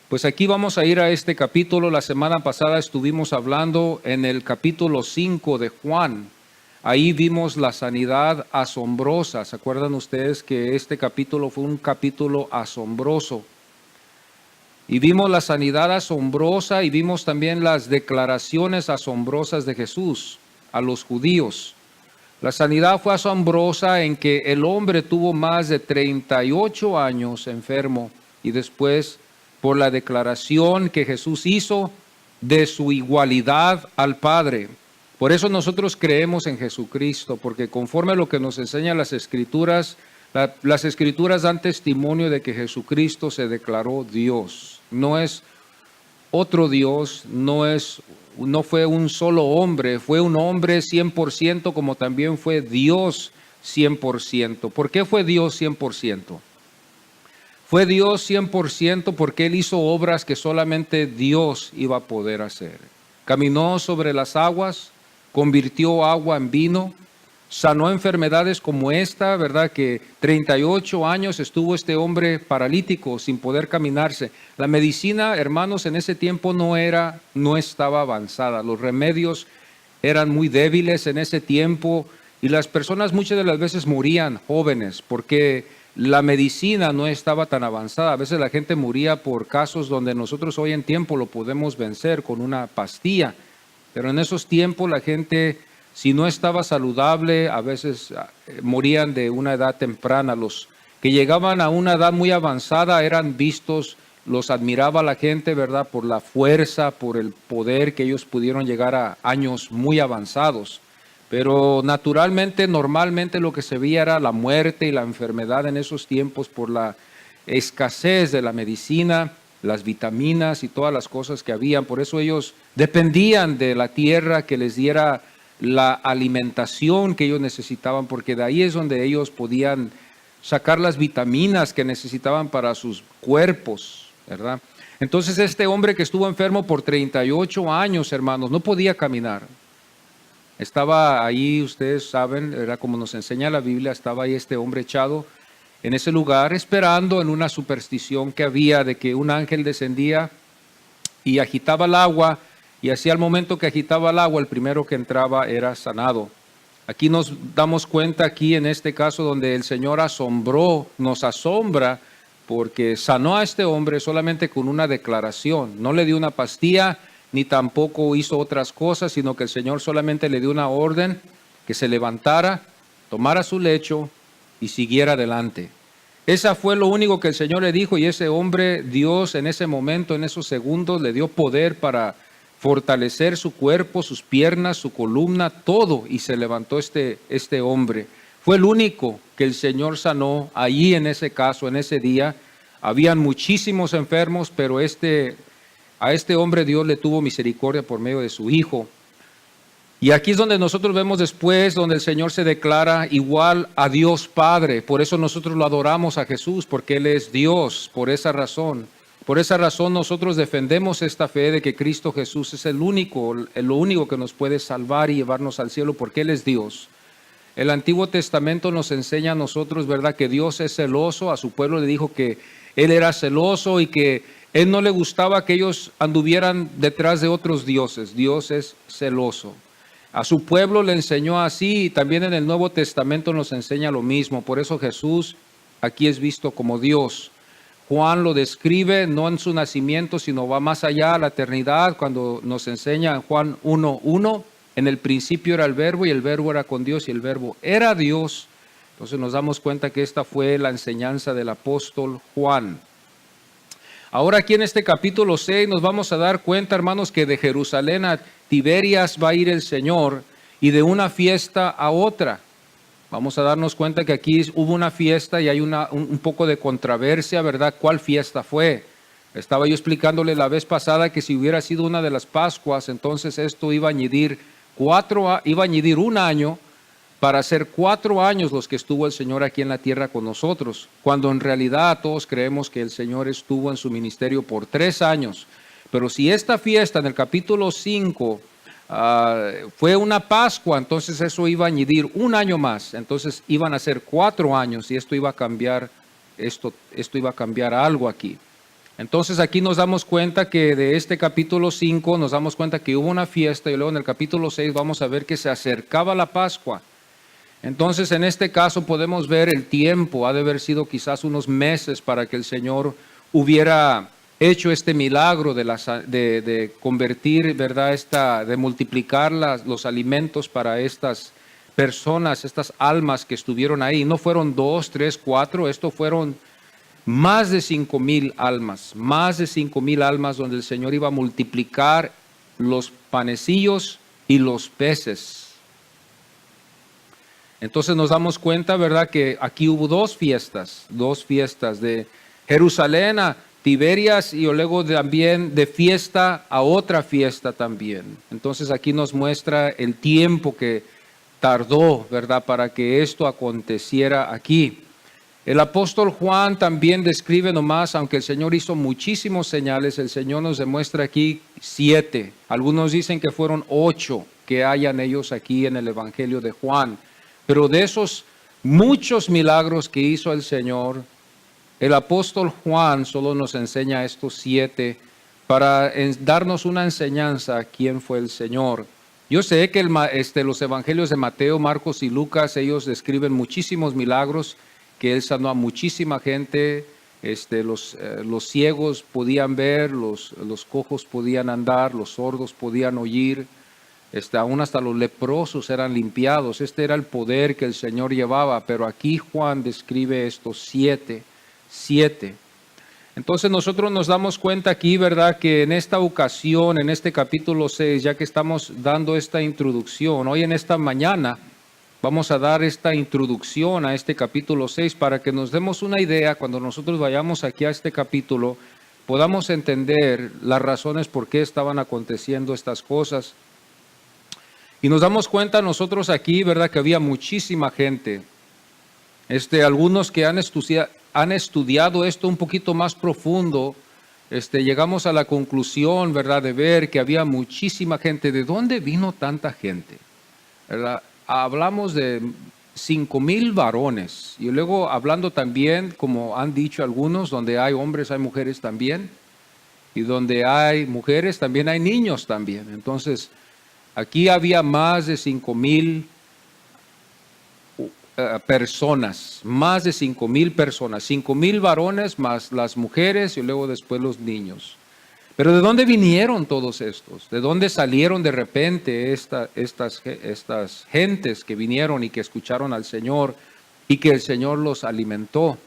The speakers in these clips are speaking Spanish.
Pues aquí vamos a ir a este capítulo. La semana pasada estuvimos hablando en el capítulo 5 de Juan. Ahí vimos la sanidad asombrosa. ¿Se acuerdan ustedes que este capítulo fue un capítulo asombroso? Y vimos la sanidad asombrosa y vimos también las declaraciones asombrosas de Jesús a los judíos. La sanidad fue asombrosa en que el hombre tuvo más de 38 años enfermo y después por la declaración que Jesús hizo de su igualdad al Padre. Por eso nosotros creemos en Jesucristo, porque conforme a lo que nos enseñan las Escrituras, las Escrituras dan testimonio de que Jesucristo se declaró Dios. No es otro Dios, no fue un solo hombre, fue un hombre 100% como también fue Dios 100%. ¿Por qué fue Dios 100%? Fue Dios 100% porque Él hizo obras que solamente Dios iba a poder hacer. Caminó sobre las aguas, convirtió agua en vino, sanó enfermedades como esta, ¿verdad? Que 38 años estuvo este hombre paralítico sin poder caminarse. La medicina, hermanos, en ese tiempo no estaba avanzada. Los remedios eran muy débiles en ese tiempo y las personas muchas de las veces morían jóvenes porque la medicina no estaba tan avanzada. A veces la gente moría por casos donde nosotros hoy en tiempo lo podemos vencer con una pastilla. Pero en esos tiempos la gente, si no estaba saludable, a veces morían de una edad temprana. Los que llegaban a una edad muy avanzada eran vistos, los admiraba la gente, ¿verdad? Por la fuerza, por el poder que ellos pudieron llegar a años muy avanzados. Pero naturalmente, normalmente lo que se veía era la muerte y la enfermedad en esos tiempos por la escasez de la medicina, las vitaminas y todas las cosas que habían. Por eso ellos dependían de la tierra que les diera la alimentación que ellos necesitaban, porque de ahí es donde ellos podían sacar las vitaminas que necesitaban para sus cuerpos, ¿verdad? Entonces este hombre que estuvo enfermo por 38 años, hermanos, no podía caminar. Estaba ahí, ustedes saben, era como nos enseña la Biblia, estaba ahí este hombre echado en ese lugar esperando en una superstición que había de que un ángel descendía y agitaba el agua, y así al momento que agitaba el agua, el primero que entraba era sanado. Aquí nos damos cuenta, aquí en este caso donde el Señor nos asombra porque sanó a este hombre solamente con una declaración. No le dio una pastilla, ni tampoco hizo otras cosas, sino que el Señor solamente le dio una orden que se levantara, tomara su lecho y siguiera adelante. Esa fue lo único que el Señor le dijo, y ese hombre, Dios en ese momento, en esos segundos, le dio poder para fortalecer su cuerpo, sus piernas, su columna, todo, y se levantó este hombre. Fue el único que el Señor sanó allí en ese caso, en ese día. Habían muchísimos enfermos, pero a este hombre Dios le tuvo misericordia por medio de su Hijo. Y aquí es donde nosotros vemos después, donde el Señor se declara igual a Dios Padre. Por eso nosotros lo adoramos a Jesús, porque Él es Dios, por esa razón. Por esa razón nosotros defendemos esta fe de que Cristo Jesús es lo único que nos puede salvar y llevarnos al cielo, porque Él es Dios. El Antiguo Testamento nos enseña a nosotros, ¿verdad?, que Dios es celoso. A su pueblo le dijo que Él era celoso y que Él no le gustaba que ellos anduvieran detrás de otros dioses. Dios es celoso. A su pueblo le enseñó así, y también en el Nuevo Testamento nos enseña lo mismo. Por eso Jesús aquí es visto como Dios. Juan lo describe no en su nacimiento, sino va más allá a la eternidad, cuando nos enseña en Juan 1:1, en el principio era el verbo y el verbo era con Dios y el verbo era Dios. Entonces nos damos cuenta que esta fue la enseñanza del apóstol Juan. Ahora aquí en este capítulo 6 nos vamos a dar cuenta, hermanos, que de Jerusalén a Tiberias va a ir el Señor y de una fiesta a otra. Vamos a darnos cuenta que aquí hubo una fiesta y hay un poco de controversia, ¿verdad? ¿Cuál fiesta fue? Estaba yo explicándole la vez pasada que si hubiera sido una de las Pascuas, entonces esto iba a añadir un año para ser 4 años los que estuvo el Señor aquí en la tierra con nosotros, cuando en realidad todos creemos que el Señor estuvo en su ministerio por 3 años. Pero si esta fiesta en el capítulo 5 fue una Pascua, entonces eso iba a añadir un año más, entonces iban a ser 4 años y esto iba a cambiar algo aquí. Entonces aquí nos damos cuenta que de este capítulo 5 nos damos cuenta que hubo una fiesta y luego en el capítulo 6 vamos a ver que se acercaba la Pascua. Entonces en este caso podemos ver el tiempo, ha de haber sido quizás unos meses para que el Señor hubiera hecho este milagro de convertir, ¿verdad? De multiplicar los alimentos para estas personas, estas almas que estuvieron ahí. No fueron 2, 3, 4, esto fueron más de 5,000 almas, más de 5,000 almas donde el Señor iba a multiplicar los panecillos y los peces. Entonces nos damos cuenta, ¿verdad?, que aquí hubo dos fiestas de Jerusalén a Tiberias y luego también de fiesta a otra fiesta también. Entonces aquí nos muestra el tiempo que tardó, ¿verdad?, para que esto aconteciera aquí. El apóstol Juan también describe nomás, aunque el Señor hizo muchísimos señales, el Señor nos demuestra aquí 7. Algunos dicen que fueron 8 que hayan ellos aquí en el Evangelio de Juan. Pero de esos muchos milagros que hizo el Señor, el apóstol Juan solo nos enseña estos 7 para darnos una enseñanza a quién fue el Señor. Yo sé que los evangelios de Mateo, Marcos y Lucas, ellos describen muchísimos milagros, que él sanó a muchísima gente, los ciegos podían ver, los cojos podían andar, los sordos podían oír, aún hasta los leprosos eran limpiados. Este era el poder que el Señor llevaba, pero aquí Juan describe estos 7. Entonces nosotros nos damos cuenta aquí, ¿verdad?, que en esta ocasión, en este capítulo 6, ya que estamos dando esta introducción, hoy en esta mañana, vamos a dar esta introducción a este capítulo 6 para que nos demos una idea cuando nosotros vayamos aquí a este capítulo, podamos entender las razones por qué estaban aconteciendo estas cosas. Y nos damos cuenta nosotros aquí, ¿verdad?, que había muchísima gente. Algunos que han estudiado esto un poquito más profundo, llegamos a la conclusión, ¿verdad?, de ver que había muchísima gente. ¿De dónde vino tanta gente? ¿Verdad? Hablamos de 5,000 varones y luego hablando también, como han dicho algunos, donde hay hombres hay mujeres también, y donde hay mujeres también hay niños también. Entonces aquí había más de 5,000 personas, más de 5,000 personas, 5,000 varones más las mujeres y luego después los niños. Pero ¿de dónde vinieron todos estos? ¿De dónde salieron de repente estas gentes que vinieron y que escucharon al Señor y que el Señor los alimentó?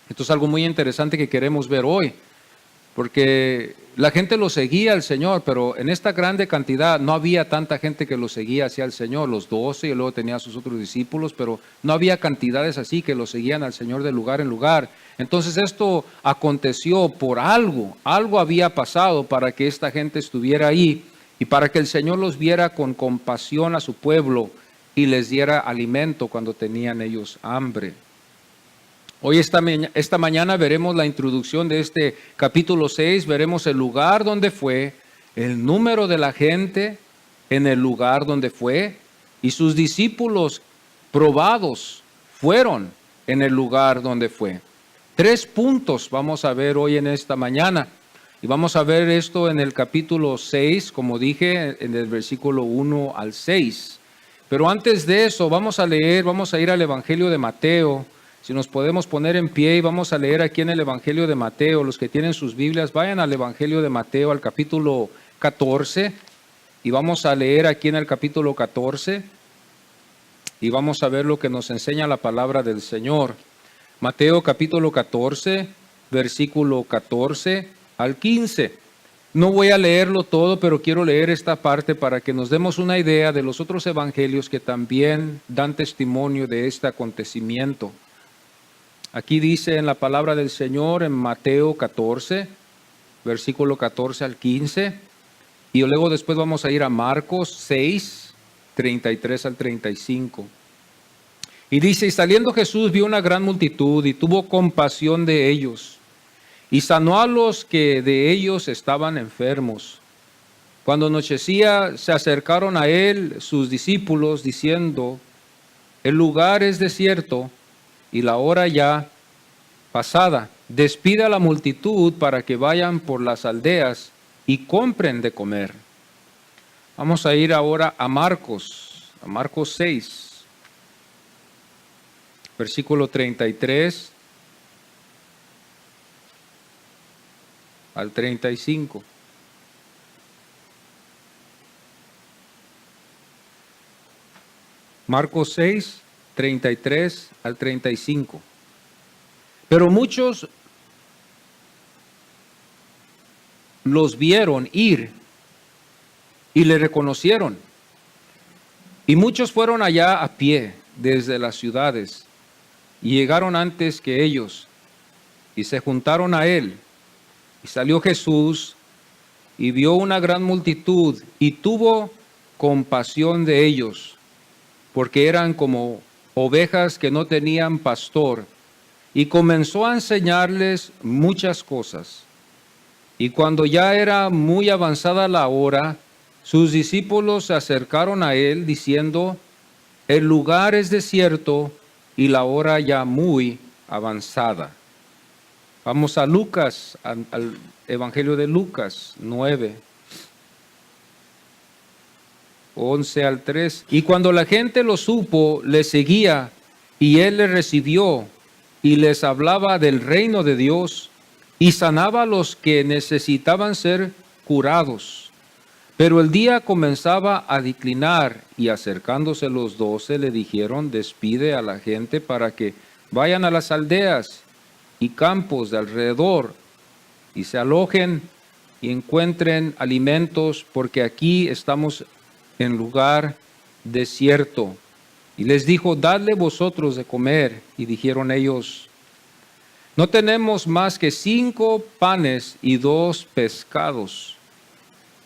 Esto es algo muy interesante que queremos ver hoy, porque la gente lo seguía al Señor, pero en esta grande cantidad no había tanta gente que lo seguía hacia el Señor, los 12 y luego tenía a sus otros discípulos, pero no había cantidades así que lo seguían al Señor de lugar en lugar. Entonces esto aconteció por algo había pasado para que esta gente estuviera ahí y para que el Señor los viera con compasión a su pueblo y les diera alimento cuando tenían ellos hambre. Hoy esta mañana veremos la introducción de este capítulo 6, veremos el lugar donde fue, el número de la gente en el lugar donde fue y sus discípulos probados fueron en el lugar donde fue. 3 puntos vamos a ver hoy en esta mañana y vamos a ver esto en el capítulo 6, como dije, en el versículo 1 al 6. Pero antes de eso vamos a ir al Evangelio de Mateo. Si nos podemos poner en pie y vamos a leer aquí en el Evangelio de Mateo, los que tienen sus Biblias, vayan al Evangelio de Mateo, al capítulo 14, y vamos a leer aquí en el capítulo 14, y vamos a ver lo que nos enseña la palabra del Señor. Mateo capítulo 14, versículo 14 al 15. No voy a leerlo todo, pero quiero leer esta parte para que nos demos una idea de los otros evangelios que también dan testimonio de este acontecimiento. Aquí dice en la palabra del Señor en Mateo 14, versículo 14 al 15, y luego después vamos a ir a Marcos 6, 33 al 35. Y dice, y saliendo Jesús vio una gran multitud y tuvo compasión de ellos, y sanó a los que de ellos estaban enfermos. Cuando anochecía, se acercaron a él sus discípulos, diciendo, el lugar es desierto, y la hora ya pasada. despide a la multitud para que vayan por las aldeas y compren de comer. Vamos a ir ahora a Marcos 6, versículo 33 al 35. Marcos 6, 33 al 35. Pero muchos los vieron ir y le reconocieron. Y muchos fueron allá a pie desde las ciudades y llegaron antes que ellos y se juntaron a él. Y salió Jesús y vio una gran multitud y tuvo compasión de ellos, porque eran como ovejas que no tenían pastor, y comenzó a enseñarles muchas cosas. Y cuando ya era muy avanzada la hora, sus discípulos se acercaron a él diciendo: el lugar es desierto y la hora ya muy avanzada. Vamos a Lucas, al Evangelio de Lucas 9. 11 al 3. Y cuando la gente lo supo, le seguía, y él les recibió, y les hablaba del reino de Dios, y sanaba a los que necesitaban ser curados. Pero el día comenzaba a declinar, y acercándose los 12, le dijeron: despide a la gente para que vayan a las aldeas y campos de alrededor, y se alojen y encuentren alimentos, porque aquí estamos en lugar desierto. Y les dijo: dadle vosotros de comer. Y dijeron ellos: no tenemos más que 5 panes y 2 pescados,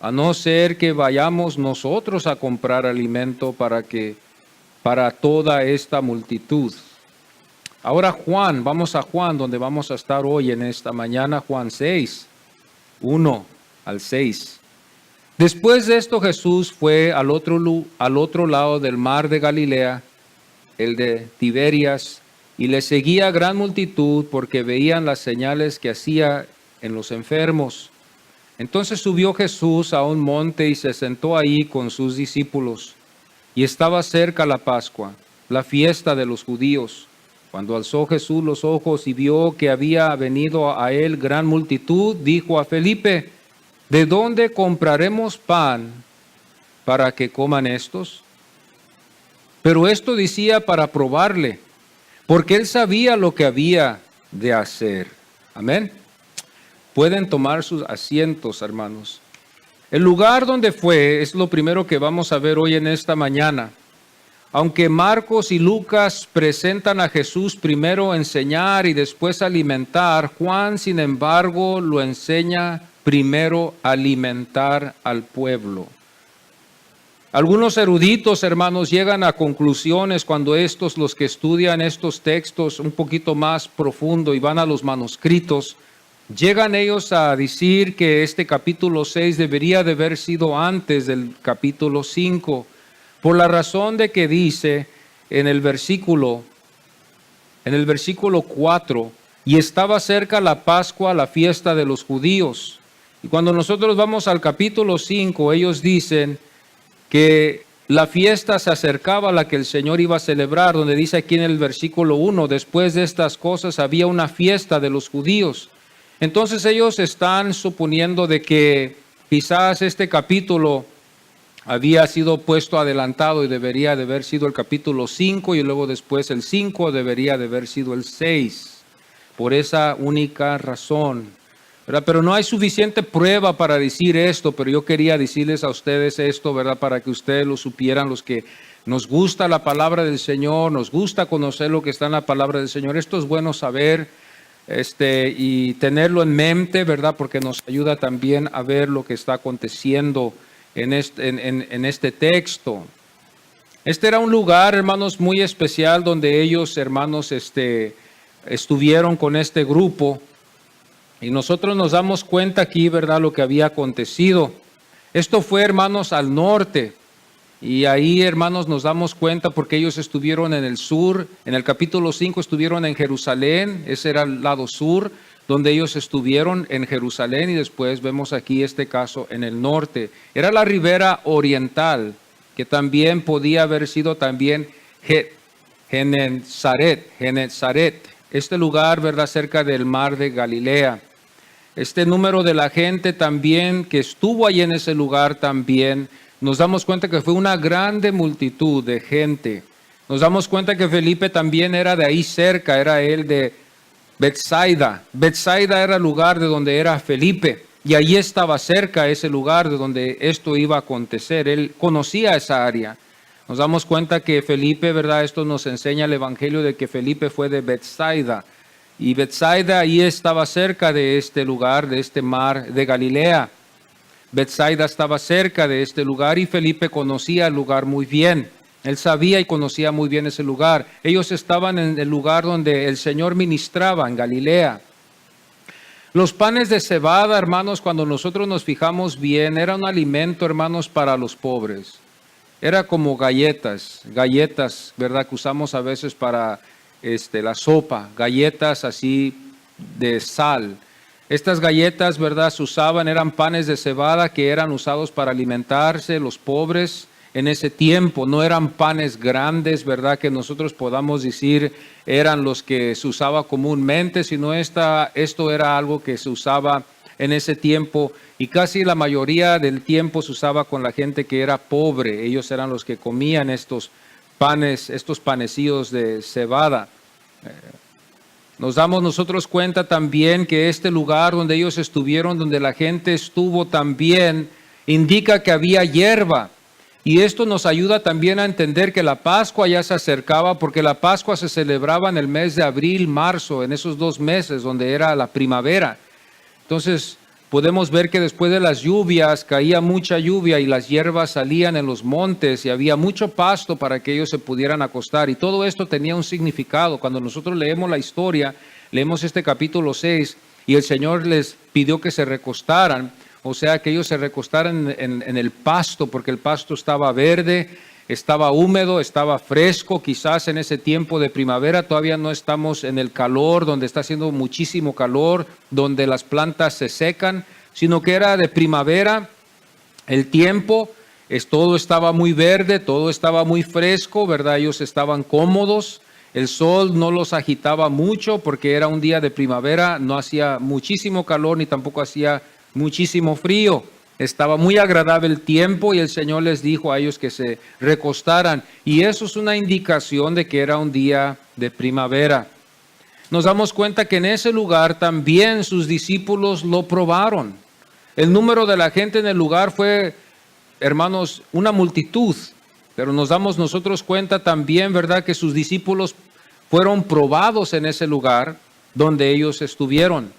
a no ser que vayamos nosotros a comprar alimento para toda esta multitud. Ahora Juan, vamos a Juan, donde vamos a estar hoy en esta mañana, Juan 6, 1 al 6. Después de esto Jesús fue al otro lado del mar de Galilea, el de Tiberias, y le seguía gran multitud porque veían las señales que hacía en los enfermos. Entonces subió Jesús a un monte y se sentó ahí con sus discípulos. Y estaba cerca la Pascua, la fiesta de los judíos. Cuando alzó Jesús los ojos y vio que había venido a él gran multitud, dijo a Felipe: ¿de dónde compraremos pan para que coman estos? Pero esto decía para probarle, porque él sabía lo que había de hacer. Amén. Pueden tomar sus asientos, hermanos. El lugar donde fue es lo primero que vamos a ver hoy en esta mañana. Aunque Marcos y Lucas presentan a Jesús primero enseñar y después alimentar, Juan, sin embargo, lo enseña primero alimentar al pueblo. Algunos eruditos, hermanos, llegan a conclusiones cuando los que estudian estos textos un poquito más profundo y van a los manuscritos, llegan ellos a decir que este capítulo 6 debería de haber sido antes del capítulo 5, por la razón de que dice en el versículo 4, y estaba cerca la Pascua, la fiesta de los judíos. Y cuando nosotros vamos al capítulo 5, ellos dicen que la fiesta se acercaba a la que el Señor iba a celebrar, donde dice aquí en el versículo 1, después de estas cosas había una fiesta de los judíos. Entonces ellos están suponiendo de que quizás este capítulo había sido puesto adelantado y debería de haber sido el capítulo 5 y luego después el 5 debería de haber sido el 6, por esa única razón, ¿verdad? Pero no hay suficiente prueba para decir esto, pero yo quería decirles a ustedes esto, ¿verdad? Para que ustedes lo supieran, los que nos gusta la palabra del Señor, nos gusta conocer lo que está en la palabra del Señor. Esto es bueno saber y tenerlo en mente, ¿verdad? Porque nos ayuda también a ver lo que está aconteciendo en este texto. Este era un lugar, hermanos, muy especial donde ellos, hermanos, estuvieron con este grupo. Y nosotros nos damos cuenta aquí, ¿verdad?, lo que había acontecido. Esto fue, hermanos, al norte. Y ahí, hermanos, nos damos cuenta porque ellos estuvieron en el sur. En el capítulo 5 estuvieron en Jerusalén, ese era el lado sur. donde ellos estuvieron en Jerusalén, y después vemos aquí este caso en el norte. Era la ribera oriental, que también podía haber sido también Genezaret, este lugar, ¿verdad?, cerca del mar de Galilea. Este número de la gente también que estuvo ahí en ese lugar también, nos damos cuenta que fue una grande multitud de gente. Nos damos cuenta que Felipe también era de ahí cerca, era él de Betsaida. Betsaida era el lugar de donde era Felipe, y allí estaba cerca ese lugar de donde esto iba a acontecer. Él conocía esa área. Nos damos cuenta que Felipe, ¿verdad? Esto nos enseña el Evangelio de que Felipe fue de Betsaida. Y Betsaida ahí estaba cerca de este lugar, de este mar de Galilea. Betsaida estaba cerca de este lugar y Felipe conocía el lugar muy bien. Él sabía y conocía muy bien ese lugar. Ellos estaban en el lugar donde el Señor ministraba, en Galilea. Los panes de cebada, hermanos, cuando nosotros nos fijamos bien, era un alimento, hermanos, para los pobres. Era como galletas, ¿verdad?, que usamos a veces para la sopa, galletas así de sal. Estas galletas, ¿verdad?, se usaban, eran panes de cebada que eran usados para alimentarse los pobres en ese tiempo. No eran panes grandes, ¿verdad?, que nosotros podamos decir eran los que se usaba comúnmente, sino esto era algo que se usaba en ese tiempo, y casi la mayoría del tiempo se usaba con la gente que era pobre. Ellos eran los que comían estos panes, estos panecillos de cebada. Nos damos nosotros cuenta también que este lugar donde ellos estuvieron, donde la gente estuvo también, indica que había hierba. Y esto nos ayuda también a entender que la Pascua ya se acercaba, porque la Pascua se celebraba en el mes de abril, marzo, en esos 2 meses donde era la primavera. Entonces podemos ver que después de las lluvias, caía mucha lluvia y las hierbas salían en los montes y había mucho pasto para que ellos se pudieran acostar. Y todo esto tenía un significado. Cuando nosotros leemos la historia, leemos este capítulo 6 y el Señor les pidió que se recostaran, o sea, que ellos se recostaran en el pasto, porque el pasto estaba verde, estaba húmedo, estaba fresco. Quizás en ese tiempo de primavera todavía no estamos en el calor, donde está haciendo muchísimo calor, donde las plantas se secan, sino que era de primavera el tiempo. Todo estaba muy verde, todo estaba muy fresco, ¿verdad? Ellos estaban cómodos, el sol no los agitaba mucho porque era un día de primavera, no hacía muchísimo calor ni tampoco hacía muchísimo frío. Estaba muy agradable el tiempo y el Señor les dijo a ellos que se recostaran. Y eso es una indicación de que era un día de primavera. Nos damos cuenta que en ese lugar también sus discípulos lo probaron. El número de la gente en el lugar fue, hermanos, una multitud. Pero nos damos nosotros cuenta también, ¿verdad?, que sus discípulos fueron probados en ese lugar donde ellos estuvieron.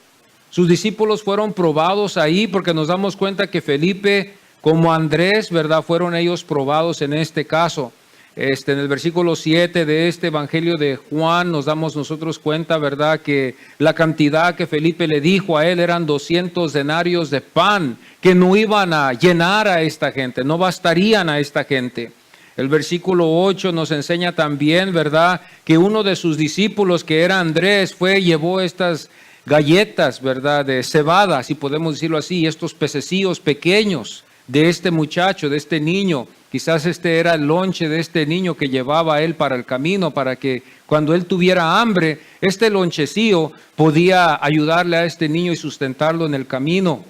Sus discípulos fueron probados ahí porque nos damos cuenta que Felipe, como Andrés, ¿verdad?, fueron ellos probados en este caso. En el versículo 7 de este Evangelio de Juan nos damos nosotros cuenta, ¿verdad?, que la cantidad que Felipe le dijo a él eran 200 denarios de pan, que no iban a llenar a esta gente, no bastarían a esta gente. El versículo 8 nos enseña también, ¿verdad?, que uno de sus discípulos, que era Andrés, llevó estas galletas, ¿verdad?, de cebada, si podemos decirlo así, estos pececillos pequeños de este muchacho, de este niño. Quizás este era el lonche de este niño que llevaba él para el camino, para que cuando él tuviera hambre, este lonchecillo podía ayudarle a este niño y sustentarlo en el camino.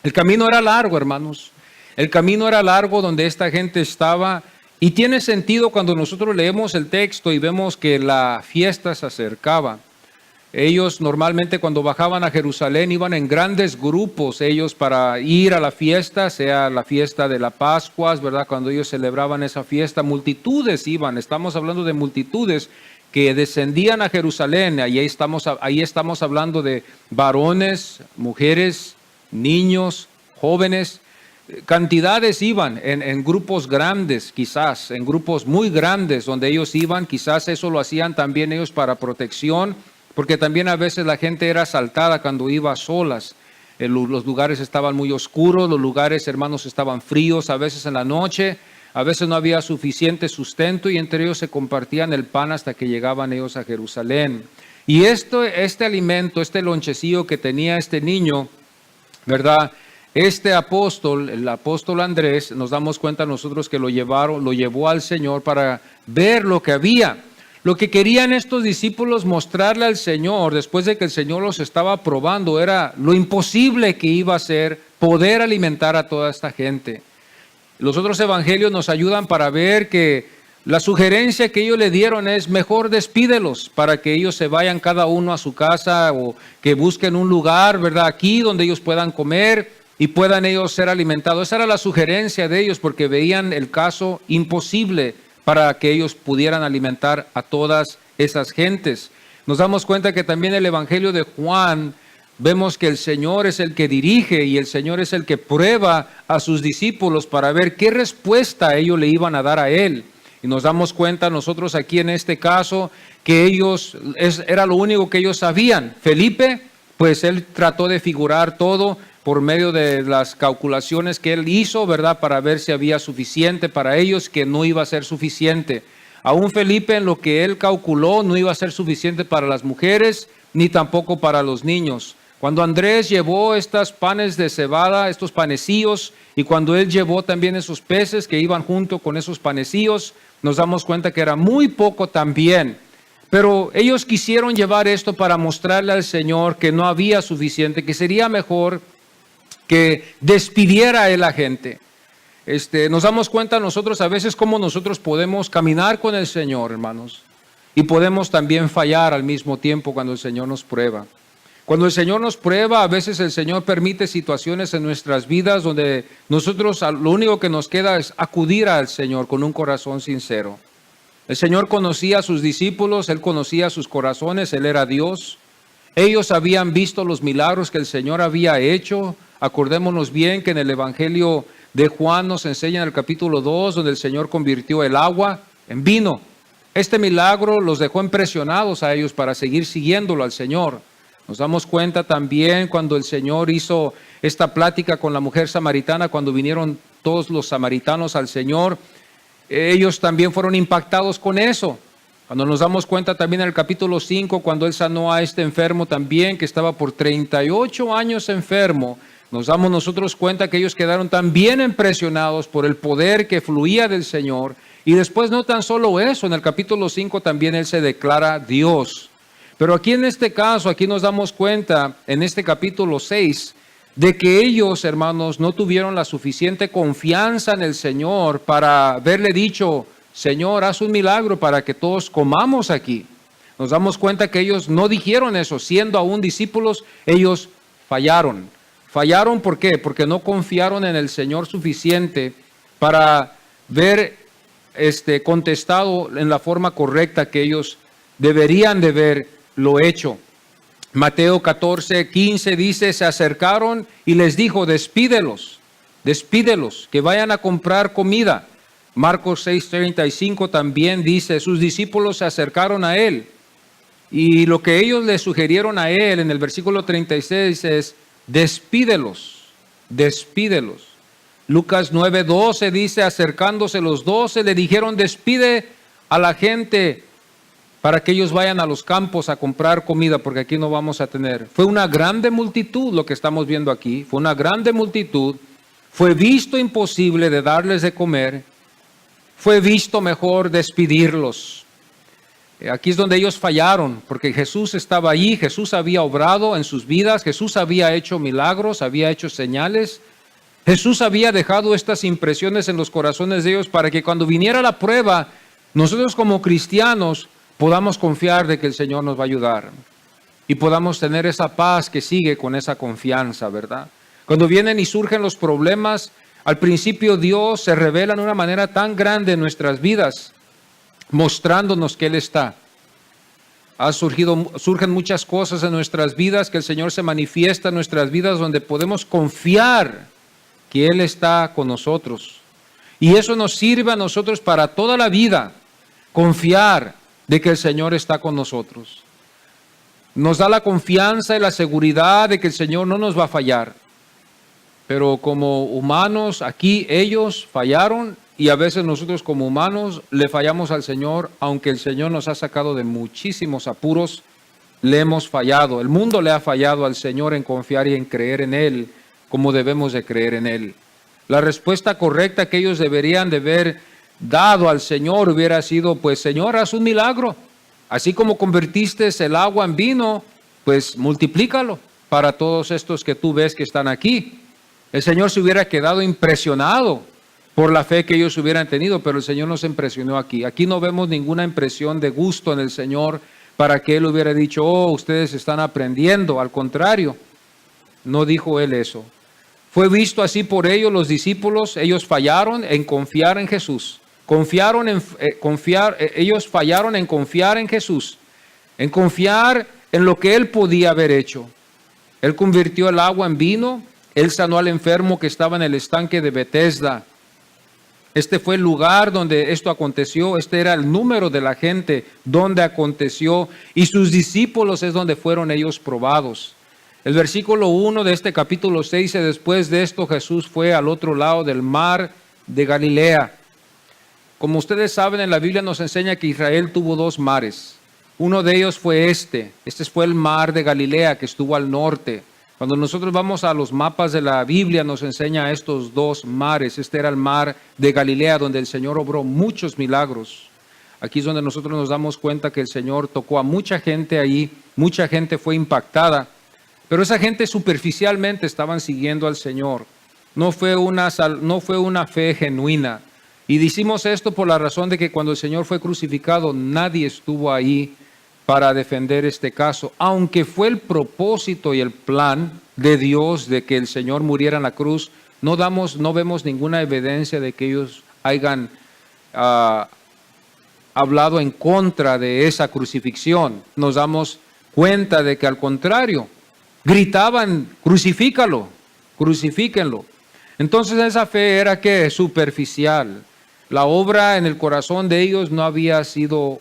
El camino era largo, hermanos. El camino era largo donde esta gente estaba, y tiene sentido cuando nosotros leemos el texto y vemos que la fiesta se acercaba. Ellos normalmente cuando bajaban a Jerusalén iban en grandes grupos ellos para ir a la fiesta, sea la fiesta de la Pascua, ¿verdad? Cuando ellos celebraban esa fiesta, multitudes iban. Estamos hablando de multitudes que descendían a Jerusalén. Ahí estamos hablando de varones, mujeres, niños, jóvenes. Cantidades iban en grupos grandes, quizás, en grupos muy grandes donde ellos iban. Quizás eso lo hacían también ellos para protección, porque también a veces la gente era asaltada cuando iba solas. Los lugares estaban muy oscuros, los lugares, hermanos, estaban fríos, a veces en la noche, a veces no había suficiente sustento y entre ellos se compartían el pan hasta que llegaban ellos a Jerusalén. Y este alimento, este lonchecillo que tenía este niño, ¿verdad? Este apóstol, el apóstol Andrés, nos damos cuenta nosotros que lo llevó al Señor para ver lo que había. Lo que querían estos discípulos mostrarle al Señor, después de que el Señor los estaba probando, era lo imposible que iba a ser poder alimentar a toda esta gente. Los otros evangelios nos ayudan para ver que la sugerencia que ellos le dieron es: mejor despídelos para que ellos se vayan cada uno a su casa, o que busquen un lugar, ¿verdad?, aquí donde ellos puedan comer y puedan ellos ser alimentados. Esa era la sugerencia de ellos, porque veían el caso imposible para que ellos pudieran alimentar a todas esas gentes. Nos damos cuenta que también el Evangelio de Juan, vemos que el Señor es el que dirige y el Señor es el que prueba a sus discípulos para ver qué respuesta ellos le iban a dar a Él. Y nos damos cuenta nosotros aquí en este caso que era lo único que ellos sabían. Felipe, pues él trató de figurar todo por medio de las calculaciones que él hizo, ¿verdad?, para ver si había suficiente para ellos, que no iba a ser suficiente. Aún Felipe, en lo que él calculó, no iba a ser suficiente para las mujeres, ni tampoco para los niños. Cuando Andrés llevó estos panes de cebada, estos panecillos, y cuando él llevó también esos peces que iban junto con esos panecillos, nos damos cuenta que era muy poco también. Pero ellos quisieron llevar esto para mostrarle al Señor que no había suficiente, que sería mejor que despidiera a él la gente. Nos damos cuenta nosotros a veces cómo nosotros podemos caminar con el Señor, hermanos, y podemos también fallar al mismo tiempo cuando el Señor nos prueba. Cuando el Señor nos prueba, a veces el Señor permite situaciones en nuestras vidas donde nosotros lo único que nos queda es acudir al Señor con un corazón sincero. El Señor conocía a sus discípulos, Él conocía sus corazones, Él era Dios. Ellos habían visto los milagros que el Señor había hecho. Acordémonos bien que en el Evangelio de Juan nos enseña en el capítulo 2, donde el Señor convirtió el agua en vino. Este milagro los dejó impresionados a ellos para seguir siguiéndolo al Señor. Nos damos cuenta también cuando el Señor hizo esta plática con la mujer samaritana, cuando vinieron todos los samaritanos al Señor, ellos también fueron impactados con eso. Cuando nos damos cuenta también en el capítulo 5, cuando Él sanó a este enfermo también, que estaba por 38 años enfermo, nos damos nosotros cuenta que ellos quedaron también impresionados por el poder que fluía del Señor. Y después no tan solo eso, en el capítulo 5 también Él se declara Dios. Pero aquí en este caso, aquí nos damos cuenta, en este capítulo 6, de que ellos, hermanos, no tuvieron la suficiente confianza en el Señor para haberle dicho: Señor, haz un milagro para que todos comamos aquí. Nos damos cuenta que ellos no dijeron eso, siendo aún discípulos, ellos fallaron. Fallaron, ¿por qué? Porque no confiaron en el Señor suficiente para ver contestado en la forma correcta que ellos deberían de verlo hecho. Mateo 14:15 dice: se acercaron y les dijo: despídelos, que vayan a comprar comida. Marcos 6:35 también dice: sus discípulos se acercaron a Él. Y lo que ellos le sugirieron a Él en el versículo 36 es: despídelos. Lucas 9:12 dice: acercándose los 12 le dijeron: despide a la gente para que ellos vayan a los campos a comprar comida, porque aquí no vamos a tener. Fue una grande multitud lo que estamos viendo aquí, fue una grande multitud, fue visto imposible de darles de comer, fue visto mejor despedirlos. Aquí es donde ellos fallaron, porque Jesús estaba allí, Jesús había obrado en sus vidas, Jesús había hecho milagros, había hecho señales, Jesús había dejado estas impresiones en los corazones de ellos para que cuando viniera la prueba, nosotros como cristianos podamos confiar de que el Señor nos va a ayudar y podamos tener esa paz que sigue con esa confianza, ¿verdad? Cuando vienen y surgen los problemas, al principio Dios se revela de una manera tan grande en nuestras vidas, mostrándonos que Él está. Surgen muchas cosas en nuestras vidas que el Señor se manifiesta en nuestras vidas donde podemos confiar que Él está con nosotros. Y eso nos sirve a nosotros para toda la vida, confiar de que el Señor está con nosotros. Nos da la confianza y la seguridad de que el Señor no nos va a fallar. Pero como humanos, aquí ellos fallaron y a veces nosotros como humanos le fallamos al Señor, aunque el Señor nos ha sacado de muchísimos apuros le hemos fallado. El mundo le ha fallado al Señor en confiar y en creer en Él como debemos de creer en Él. La respuesta correcta que ellos deberían de haber dado al Señor hubiera sido, pues Señor, haz un milagro. Así como convertiste el agua en vino, pues multiplícalo para todos estos que tú ves que están aquí. El Señor se hubiera quedado impresionado por la fe que ellos hubieran tenido, pero el Señor no se impresionó aquí. Aquí no vemos ninguna impresión de gusto en el Señor para que Él hubiera dicho, oh, ustedes están aprendiendo. Al contrario, no dijo Él eso. Fue visto así por ellos, los discípulos. Ellos fallaron en confiar en Jesús. Ellos fallaron en confiar en Jesús, en confiar en lo que Él podía haber hecho. Él convirtió el agua en vino. Él sanó al enfermo que estaba en el estanque de Betesda. Este fue el lugar donde esto aconteció. Este era el número de la gente donde aconteció. Y sus discípulos es donde fueron ellos probados. El versículo 1 de este capítulo 6 dice, después de esto Jesús fue al otro lado del mar de Galilea. Como ustedes saben, en la Biblia nos enseña que Israel tuvo dos mares. Uno de ellos fue este fue el mar de Galilea que estuvo al norte. Cuando nosotros vamos a los mapas de la Biblia nos enseña estos dos mares. Este era el mar de Galilea donde el Señor obró muchos milagros. Aquí es donde nosotros nos damos cuenta que el Señor tocó a mucha gente allí, mucha gente fue impactada. Pero esa gente superficialmente estaban siguiendo al Señor. No fue una fe genuina. Y decimos esto por la razón de que cuando el Señor fue crucificado, nadie estuvo ahí para defender este caso. Aunque fue el propósito y el plan de Dios de que el Señor muriera en la cruz, no vemos ninguna evidencia de que ellos hayan hablado en contra de esa crucifixión. Nos damos cuenta de que al contrario, gritaban, crucifícalo, crucifíquenlo. Entonces esa fe era que superficial. La obra en el corazón de ellos no había sido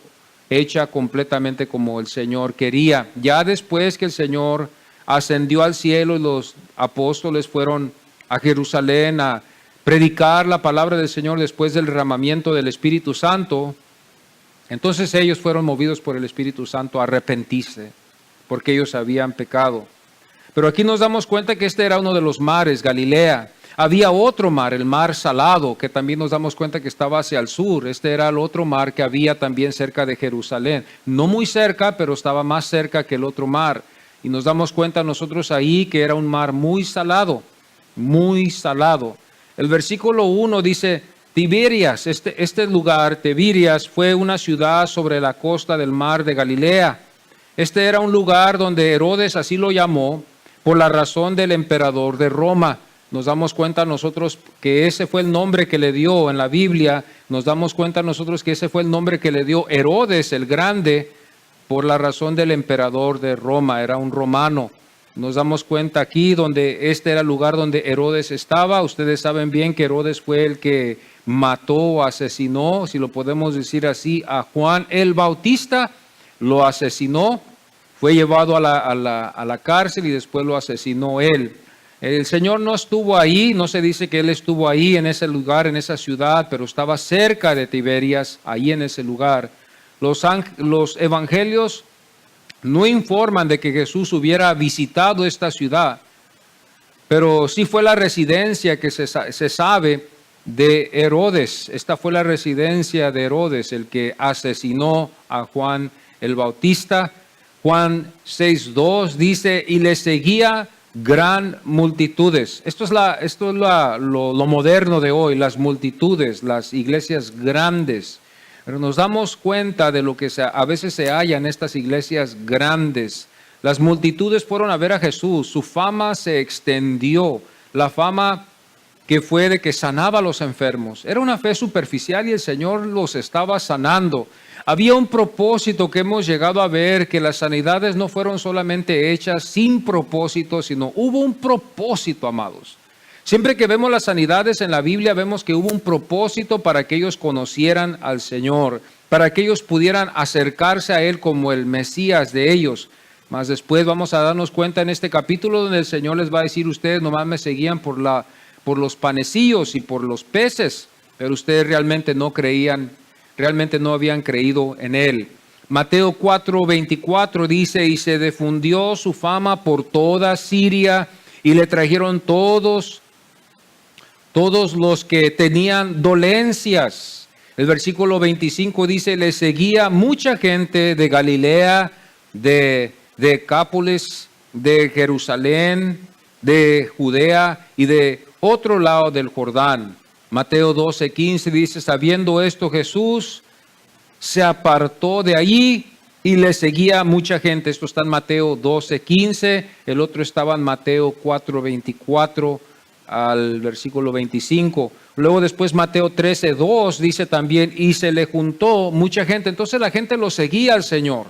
hecha completamente como el Señor quería. Ya después que el Señor ascendió al cielo y los apóstoles fueron a Jerusalén a predicar la palabra del Señor después del derramamiento del Espíritu Santo, entonces ellos fueron movidos por el Espíritu Santo a arrepentirse porque ellos habían pecado. Pero aquí nos damos cuenta que este era uno de los mares, Galilea. Había otro mar, el mar Salado, que también nos damos cuenta que estaba hacia el sur. Este era el otro mar que había también cerca de Jerusalén. No muy cerca, pero estaba más cerca que el otro mar. Y nos damos cuenta nosotros ahí que era un mar muy salado, muy salado. El versículo 1 dice, Tiberias, este lugar, Tiberias, fue una ciudad sobre la costa del mar de Galilea. Este era un lugar donde Herodes así lo llamó por la razón del emperador de Roma. Nos damos cuenta nosotros que ese fue el nombre que le dio en la Biblia. Nos damos cuenta nosotros que ese fue el nombre que le dio Herodes el Grande por la razón del emperador de Roma. Era un romano. Nos damos cuenta aquí donde este era el lugar donde Herodes estaba. Ustedes saben bien que Herodes fue el que mató, asesinó, si lo podemos decir así, a Juan el Bautista. Lo asesinó, fue llevado a la cárcel y después lo asesinó él. El Señor no estuvo ahí, no se dice que Él estuvo ahí en ese lugar, en esa ciudad, pero estaba cerca de Tiberias, ahí en ese lugar. Los evangelios no informan de que Jesús hubiera visitado esta ciudad, pero sí fue la residencia que se sabe de Herodes. Esta fue la residencia de Herodes, el que asesinó a Juan el Bautista. Juan 6:2 dice, y le seguía gran multitudes. Esto es lo moderno de hoy, las multitudes, las iglesias grandes. Pero nos damos cuenta de lo que a veces se halla en estas iglesias grandes. Las multitudes fueron a ver a Jesús, su fama se extendió, la fama que fue de que sanaba a los enfermos. Era una fe superficial y el Señor los estaba sanando. Había un propósito que hemos llegado a ver, que las sanidades no fueron solamente hechas sin propósito, sino hubo un propósito, amados. Siempre que vemos las sanidades en la Biblia, vemos que hubo un propósito para que ellos conocieran al Señor, para que ellos pudieran acercarse a Él como el Mesías de ellos. Más después vamos a darnos cuenta en este capítulo donde el Señor les va a decir, ustedes nomás me seguían por los panecillos y por los peces, pero ustedes realmente no creían, realmente no habían creído en Él. Mateo 4:24 dice, y se difundió su fama por toda Siria y le trajeron todos los que tenían dolencias. El versículo 25 dice, le seguía mucha gente de Galilea, de Decápolis, de Jerusalén, de Judea y de otro lado del Jordán. Mateo 12:15 dice, sabiendo esto Jesús se apartó de allí y le seguía mucha gente. Esto está en Mateo 12:15, el otro estaba en Mateo 4:24 al versículo 25. Luego después Mateo 13:2 dice también, y se le juntó mucha gente. Entonces la gente lo seguía al Señor.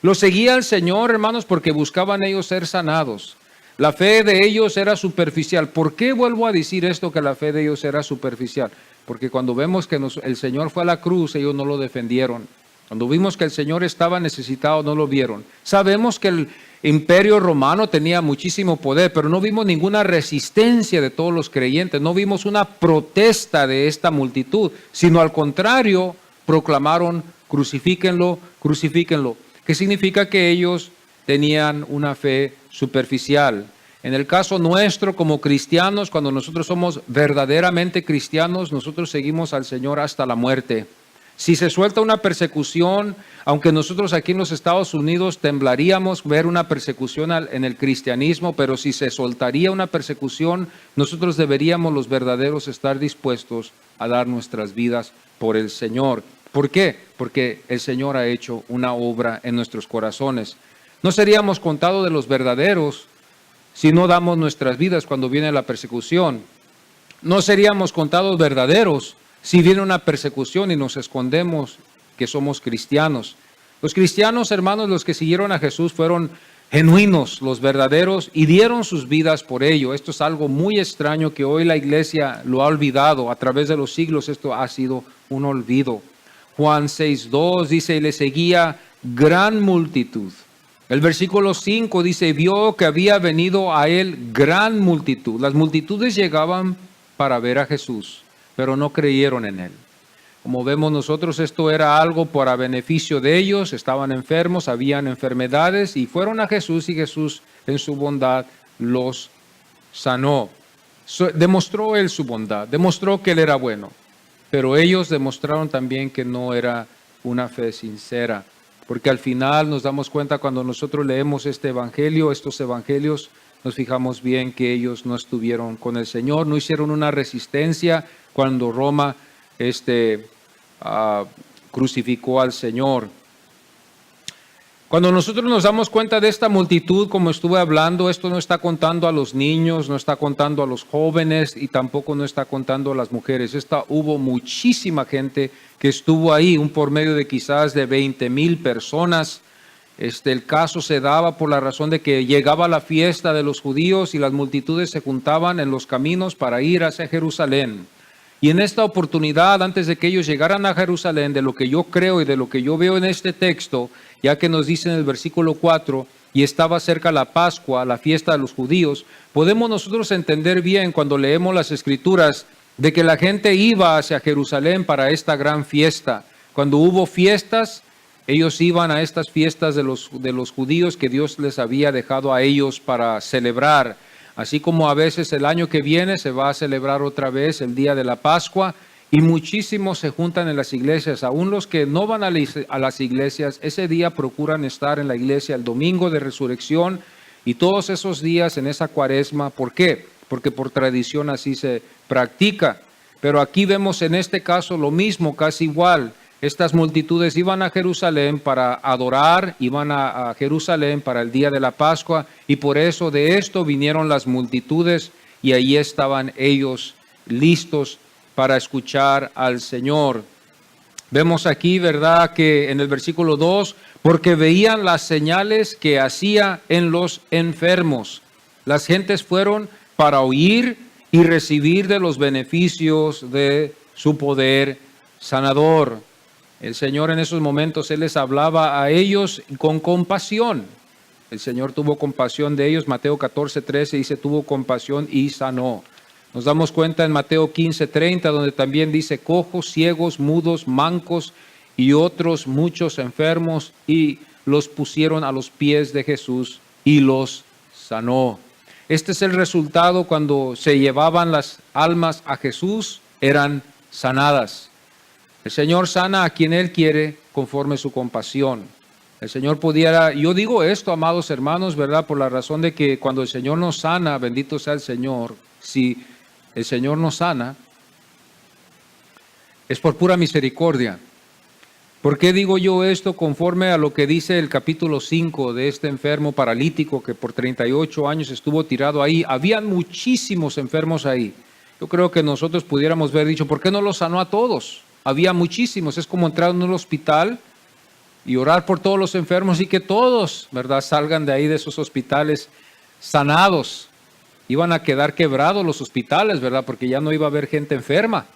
Lo seguía al Señor, hermanos, porque buscaban ellos ser sanados. La fe de ellos era superficial. ¿Por qué vuelvo a decir esto, que la fe de ellos era superficial? Porque cuando vemos que el Señor fue a la cruz, ellos no lo defendieron. Cuando vimos que el Señor estaba necesitado, no lo vieron. Sabemos que el imperio romano tenía muchísimo poder, pero no vimos ninguna resistencia de todos los creyentes. No vimos una protesta de esta multitud, sino al contrario, proclamaron, crucifíquenlo, crucifíquenlo. ¿Qué significa? Que ellos tenían una fe superficial. En el caso nuestro como cristianos, cuando nosotros somos verdaderamente cristianos, nosotros seguimos al Señor hasta la muerte. Si se suelta una persecución, aunque nosotros aquí en los Estados Unidos temblaríamos ver una persecución en el cristianismo, pero si se soltaría una persecución, nosotros deberíamos los verdaderos estar dispuestos a dar nuestras vidas por el Señor. ¿Por qué? Porque el Señor ha hecho una obra en nuestros corazones. No seríamos contados de los verdaderos si no damos nuestras vidas cuando viene la persecución. No seríamos contados verdaderos si viene una persecución y nos escondemos que somos cristianos. Los cristianos, hermanos, los que siguieron a Jesús fueron genuinos, los verdaderos, y dieron sus vidas por ello. Esto es algo muy extraño que hoy la iglesia lo ha olvidado. A través de los siglos esto ha sido un olvido. Juan 6:2 dice, y le seguía gran multitud. El versículo 5 dice, vio que había venido a él gran multitud. Las multitudes llegaban para ver a Jesús, pero no creyeron en él. Como vemos nosotros, esto era algo para beneficio de ellos. Estaban enfermos, habían enfermedades y fueron a Jesús, y Jesús en su bondad los sanó. Demostró él su bondad, demostró que él era bueno, pero ellos demostraron también que no era una fe sincera. Porque al final nos damos cuenta cuando nosotros leemos este evangelio, estos evangelios, nos fijamos bien que ellos no estuvieron con el Señor, no hicieron una resistencia cuando Roma crucificó al Señor. Cuando nosotros nos damos cuenta de esta multitud, como estuve hablando, esto no está contando a los niños, no está contando a los jóvenes y tampoco no está contando a las mujeres. Hubo muchísima gente que estuvo ahí, un por medio de quizás de 20,000 personas. El caso se daba por la razón de que llegaba la fiesta de los judíos y las multitudes se juntaban en los caminos para ir hacia Jerusalén. Y en esta oportunidad, antes de que ellos llegaran a Jerusalén, de lo que yo creo y de lo que yo veo en este texto, ya que nos dice en el versículo 4, y estaba cerca la Pascua, la fiesta de los judíos, podemos nosotros entender bien cuando leemos las Escrituras de que la gente iba hacia Jerusalén para esta gran fiesta. Cuando hubo fiestas, ellos iban a estas fiestas de los judíos que Dios les había dejado a ellos para celebrar. Así como a veces el año que viene se va a celebrar otra vez el día de la Pascua, y muchísimos se juntan en las iglesias. Aún los que no van a las iglesias, ese día procuran estar en la iglesia el domingo de resurrección y todos esos días en esa cuaresma. ¿Por qué? Porque por tradición así se practica. Pero aquí vemos en este caso lo mismo, casi igual. Estas multitudes iban a Jerusalén para adorar, iban a Jerusalén para el día de la Pascua, y por eso de esto vinieron las multitudes y ahí estaban ellos listos para escuchar al Señor. Vemos aquí, ¿verdad?, que en el versículo 2, porque veían las señales que hacía en los enfermos. Las gentes fueron para oír y recibir de los beneficios de su poder sanador. El Señor en esos momentos, Él les hablaba a ellos con compasión. El Señor tuvo compasión de ellos. Mateo 14:13 dice, tuvo compasión y sanó. Nos damos cuenta en Mateo 15:30, donde también dice, cojos, ciegos, mudos, mancos y otros muchos enfermos, y los pusieron a los pies de Jesús y los sanó. Este es el resultado cuando se llevaban las almas a Jesús, eran sanadas. El Señor sana a quien Él quiere conforme su compasión. El Señor pudiera, yo digo esto, amados hermanos, ¿verdad? Por la razón de que cuando el Señor nos sana, bendito sea el Señor, si el Señor nos sana, es por pura misericordia. ¿Por qué digo yo esto? Conforme a lo que dice el capítulo 5 de este enfermo paralítico que por 38 años estuvo tirado ahí. Habían muchísimos enfermos ahí. Yo creo que nosotros pudiéramos haber dicho, ¿por qué no los sanó a todos? Había muchísimos. Es como entrar en un hospital y orar por todos los enfermos y que todos, ¿verdad?, salgan de ahí, de esos hospitales, sanados. Iban a quedar quebrados los hospitales, ¿verdad?, porque ya no iba a haber gente enferma.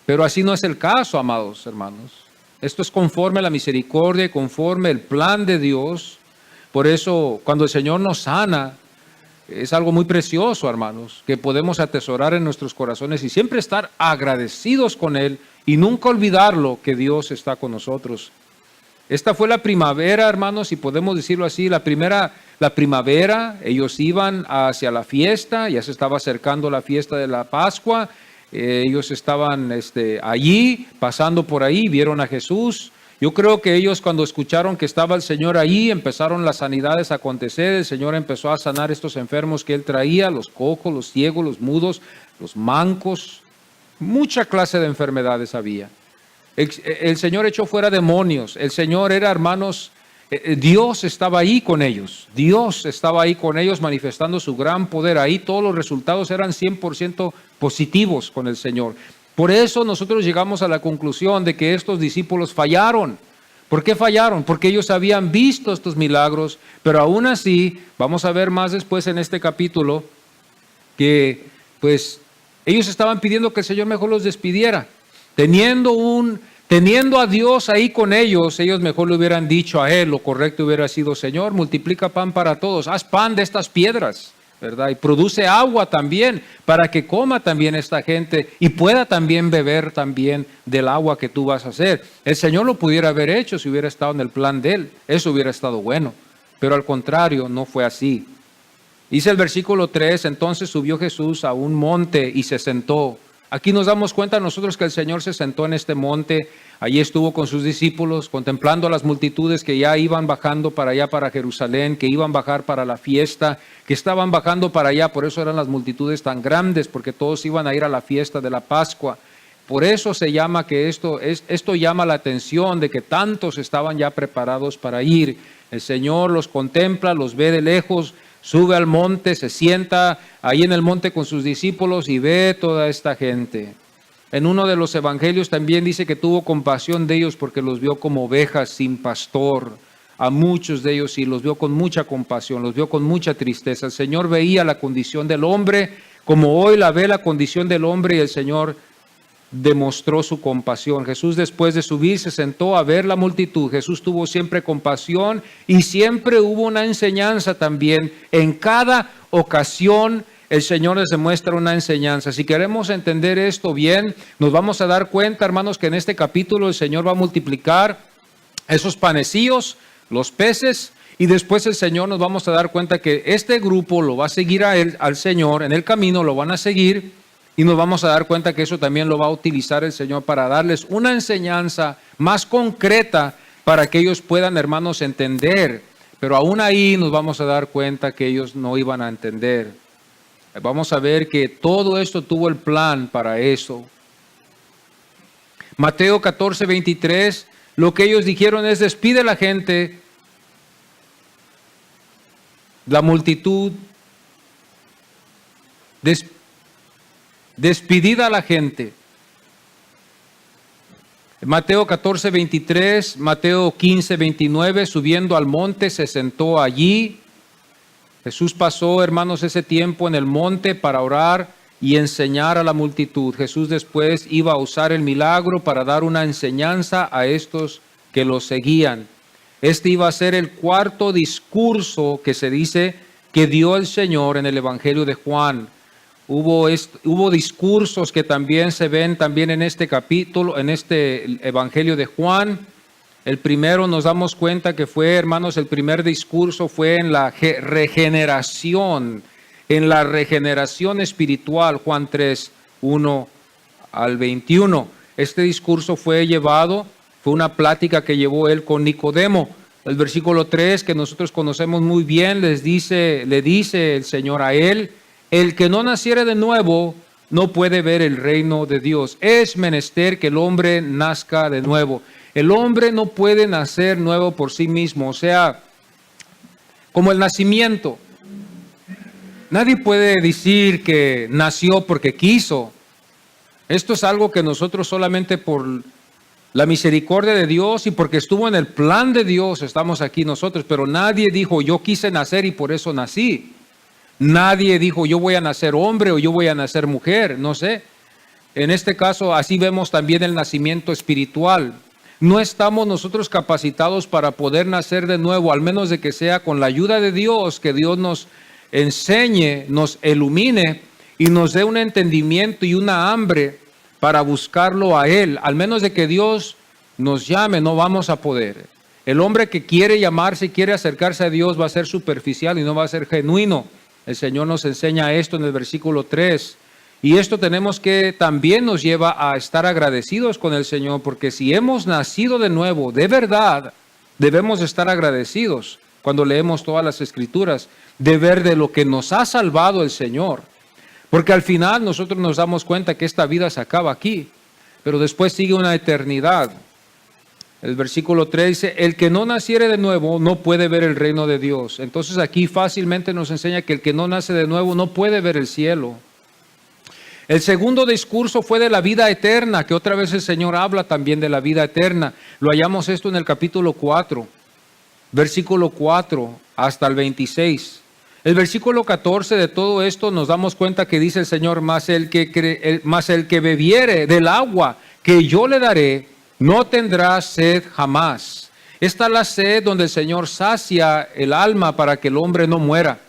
Pero así no es el caso, amados hermanos. Esto es conforme a la misericordia, conforme al plan de Dios. Por eso, cuando el Señor nos sana, es algo muy precioso, hermanos, que podemos atesorar en nuestros corazones y siempre estar agradecidos con Él y nunca olvidarlo que Dios está con nosotros. Esta fue la primavera, hermanos, si podemos decirlo así, la primavera. Ellos iban hacia la fiesta, ya se estaba acercando la fiesta de la Pascua. Ellos estaban allí, pasando por ahí, vieron a Jesús. Yo creo que ellos, cuando escucharon que estaba el Señor allí, empezaron las sanidades a acontecer. El Señor empezó a sanar estos enfermos que Él traía, los cojos, los ciegos, los mudos, los mancos. Mucha clase de enfermedades había. El Señor echó fuera demonios. El Señor era, hermanos, Dios estaba ahí con ellos. Dios estaba ahí con ellos manifestando su gran poder. Ahí todos los resultados eran 100% positivos con el Señor. Por eso nosotros llegamos a la conclusión de que estos discípulos fallaron. ¿Por qué fallaron? Porque ellos habían visto estos milagros, pero aún así, vamos a ver más después en este capítulo, que pues ellos estaban pidiendo que el Señor mejor los despidiera. Teniendo a Dios ahí con ellos, ellos mejor le hubieran dicho a Él, lo correcto hubiera sido, Señor, multiplica pan para todos, haz pan de estas piedras, ¿verdad? Y produce agua también, para que coma también esta gente y pueda también beber también del agua que tú vas a hacer. El Señor lo pudiera haber hecho si hubiera estado en el plan de Él, eso hubiera estado bueno, pero al contrario, no fue así. Dice el versículo 3, entonces subió Jesús a un monte y se sentó. Aquí nos damos cuenta nosotros que el Señor se sentó en este monte, allí estuvo con sus discípulos, contemplando a las multitudes que ya iban bajando para allá, para Jerusalén, que iban a bajar para la fiesta, que estaban bajando para allá, por eso eran las multitudes tan grandes, porque todos iban a ir a la fiesta de la Pascua. Por eso se llama que esto llama la atención de que tantos estaban ya preparados para ir. El Señor los contempla, los ve de lejos, sube al monte, se sienta ahí en el monte con sus discípulos y ve toda esta gente. En uno de los evangelios también dice que tuvo compasión de ellos porque los vio como ovejas sin pastor. A muchos de ellos sí los vio con mucha compasión, los vio con mucha tristeza. El Señor veía la condición del hombre como hoy la ve la condición del hombre y el Señor demostró su compasión. Jesús, después de subir, se sentó a ver la multitud. Jesús tuvo siempre compasión y siempre hubo una enseñanza también. En cada ocasión el Señor les demuestra una enseñanza. Si queremos entender esto bien, nos vamos a dar cuenta, hermanos, que en este capítulo el Señor va a multiplicar esos panecillos, los peces, y después el Señor nos vamos a dar cuenta que este grupo lo va a seguir a él, al Señor, en el camino lo van a seguir. Y nos vamos a dar cuenta que eso también lo va a utilizar el Señor para darles una enseñanza más concreta para que ellos puedan, hermanos, entender. Pero aún ahí nos vamos a dar cuenta que ellos no iban a entender. Vamos a ver que todo esto tuvo el plan para eso. Mateo 14:23, lo que ellos dijeron es: despide a la gente, la multitud, despedida a la gente. Mateo 14:23, Mateo 15:29, subiendo al monte se sentó allí. Jesús pasó, hermanos, ese tiempo en el monte para orar y enseñar a la multitud. Jesús después iba a usar el milagro para dar una enseñanza a estos que lo seguían. Este iba a ser el cuarto discurso que se dice que dio el Señor en el Evangelio de Juan. hubo discursos que también se ven también en este capítulo, en este Evangelio de Juan. El primero nos damos cuenta que fue, hermanos, el primer discurso fue en la regeneración espiritual, Juan 3, 1 al 21. Este discurso fue una plática que llevó él con Nicodemo. El versículo 3, que nosotros conocemos muy bien, le dice el Señor a él: el que no naciere de nuevo no puede ver el reino de Dios. Es menester que el hombre nazca de nuevo. El hombre no puede nacer nuevo por sí mismo, o sea, como el nacimiento. Nadie puede decir que nació porque quiso. Esto es algo que nosotros solamente por la misericordia de Dios y porque estuvo en el plan de Dios estamos aquí nosotros, pero nadie dijo yo quise nacer y por eso nací. Nadie dijo yo voy a nacer hombre o yo voy a nacer mujer, no sé. En este caso así vemos también el nacimiento espiritual. No estamos nosotros capacitados para poder nacer de nuevo, al menos de que sea con la ayuda de Dios, que Dios nos enseñe, nos ilumine y nos dé un entendimiento y una hambre para buscarlo a Él. Al menos de que Dios nos llame, no vamos a poder. El hombre que quiere llamarse y quiere acercarse a Dios va a ser superficial y no va a ser genuino. El Señor nos enseña esto en el versículo 3. Y esto tenemos que también nos lleva a estar agradecidos con el Señor, porque si hemos nacido de nuevo, de verdad, debemos estar agradecidos cuando leemos todas las Escrituras, de ver de lo que nos ha salvado el Señor. Porque al final nosotros nos damos cuenta que esta vida se acaba aquí, pero después sigue una eternidad. El versículo 3 dice: el que no naciere de nuevo no puede ver el reino de Dios. Entonces aquí fácilmente nos enseña que el que no nace de nuevo no puede ver el cielo. El segundo discurso fue de la vida eterna, que otra vez el Señor habla también de la vida eterna. Lo hallamos esto en el capítulo 4, versículo 4 hasta el 26. El versículo 14 de todo esto nos damos cuenta que dice el Señor: mas el que bebiere del agua que yo le daré, no tendrá sed jamás. Esta es la sed donde el Señor sacia el alma para que el hombre no muera.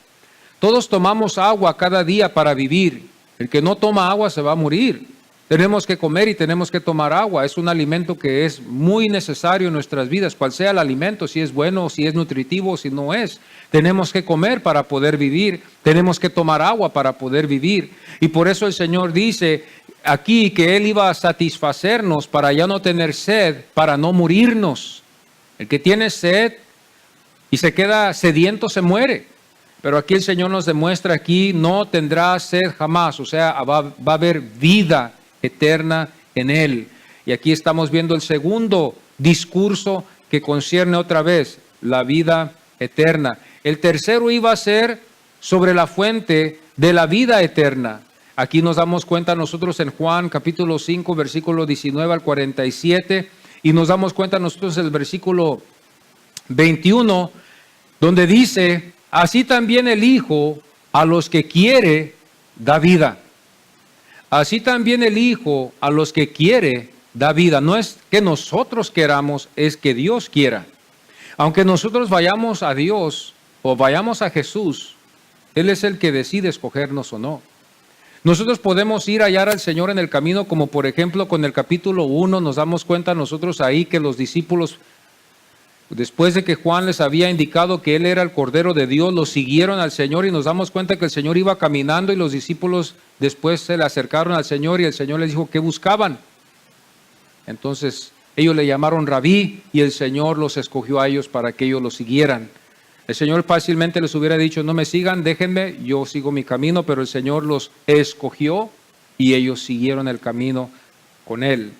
Todos tomamos agua cada día para vivir. El que no toma agua se va a morir. Tenemos que comer y tenemos que tomar agua. Es un alimento que es muy necesario en nuestras vidas, cual sea el alimento, si es bueno, si es nutritivo, si no es. Tenemos que comer para poder vivir. Tenemos que tomar agua para poder vivir. Y por eso el Señor dice aquí que Él iba a satisfacernos para ya no tener sed, para no morirnos. El que tiene sed y se queda sediento se muere. Pero aquí el Señor nos demuestra aquí no tendrá sed jamás, o sea, va a haber vida eterna en Él. Y aquí estamos viendo el segundo discurso que concierne otra vez la vida eterna. El tercero iba a ser sobre la fuente de la vida eterna. Aquí nos damos cuenta nosotros en Juan capítulo 5, versículo 19 al 47, y nos damos cuenta nosotros en el versículo 21, donde dice: así también el Hijo a los que quiere da vida. Así también el Hijo a los que quiere da vida. No es que nosotros queramos, es que Dios quiera. Aunque nosotros vayamos a Dios o vayamos a Jesús, Él es el que decide escogernos o no. Nosotros podemos ir a hallar al Señor en el camino, como por ejemplo con el capítulo 1 nos damos cuenta nosotros ahí que los discípulos, después de que Juan les había indicado que Él era el Cordero de Dios, lo siguieron al Señor y nos damos cuenta que el Señor iba caminando y los discípulos después se le acercaron al Señor y el Señor les dijo: ¿qué buscaban? Entonces ellos le llamaron Rabí y el Señor los escogió a ellos para que ellos lo siguieran. El Señor fácilmente les hubiera dicho: no me sigan, déjenme, yo sigo mi camino, pero el Señor los escogió y ellos siguieron el camino con Él.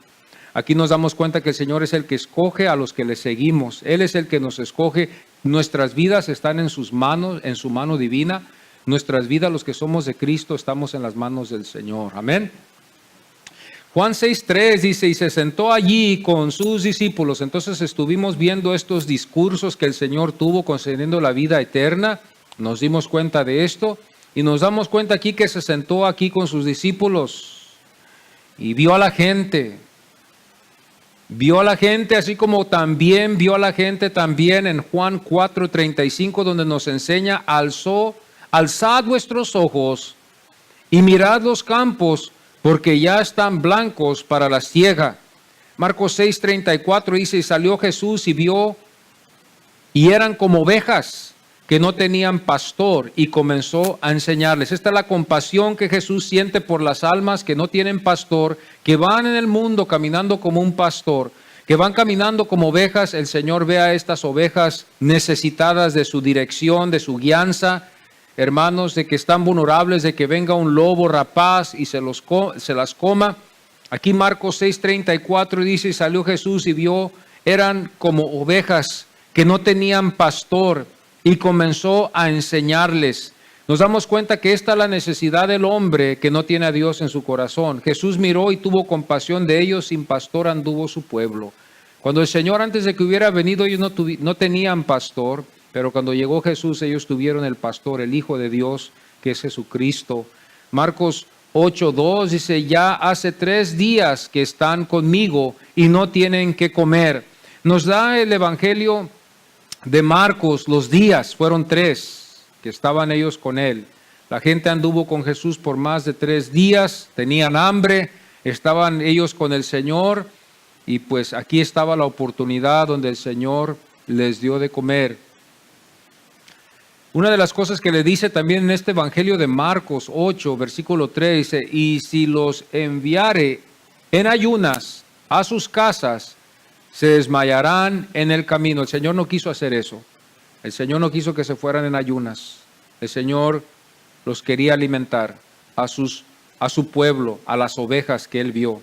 Aquí nos damos cuenta que el Señor es el que escoge a los que le seguimos. Él es el que nos escoge. Nuestras vidas están en sus manos, en su mano divina. Nuestras vidas, los que somos de Cristo, estamos en las manos del Señor. Amén. Juan 6:3 dice: y se sentó allí con sus discípulos. Entonces estuvimos viendo estos discursos que el Señor tuvo concediendo la vida eterna. Nos dimos cuenta de esto y nos damos cuenta aquí que se sentó aquí con sus discípulos y vio a la gente. Vio a la gente así como también vio a la gente también en Juan 4:35, donde nos enseña: alzad vuestros ojos Y mirad los campos, porque ya están blancos para la siega. Marcos 6:34 dice, y salió Jesús y vio, y eran como ovejas que no tenían pastor, y comenzó a enseñarles. Esta es la compasión que Jesús siente por las almas que no tienen pastor, que van en el mundo caminando como un pastor, que van caminando como ovejas. El Señor ve a estas ovejas necesitadas de su dirección, de su guianza, hermanos, de que están vulnerables, de que venga un lobo rapaz y se las coma. Aquí Marcos 6:34 dice, y salió Jesús y vio, eran como ovejas que no tenían pastor, y comenzó a enseñarles. Nos damos cuenta que esta es la necesidad del hombre que no tiene a Dios en su corazón. Jesús miró y tuvo compasión de ellos, sin pastor anduvo su pueblo. Cuando el Señor, antes de que hubiera venido, ellos no tenían pastor, pero cuando llegó Jesús, ellos tuvieron el pastor, el Hijo de Dios, que es Jesucristo. Marcos 8:2 dice, ya hace 3 días que están conmigo y no tienen que comer. Nos da el Evangelio de Marcos los días, fueron 3 que estaban ellos con él. La gente anduvo con Jesús por más de 3 días, tenían hambre, estaban ellos con el Señor, y pues aquí estaba la oportunidad donde el Señor les dio de comer. Una de las cosas que le dice también en este Evangelio de Marcos 8, versículo 3, dice, y si los enviare en ayunas a sus casas, se desmayarán en el camino. El Señor no quiso hacer eso. El Señor no quiso que se fueran en ayunas. El Señor los quería alimentar a su pueblo, a las ovejas que Él vio.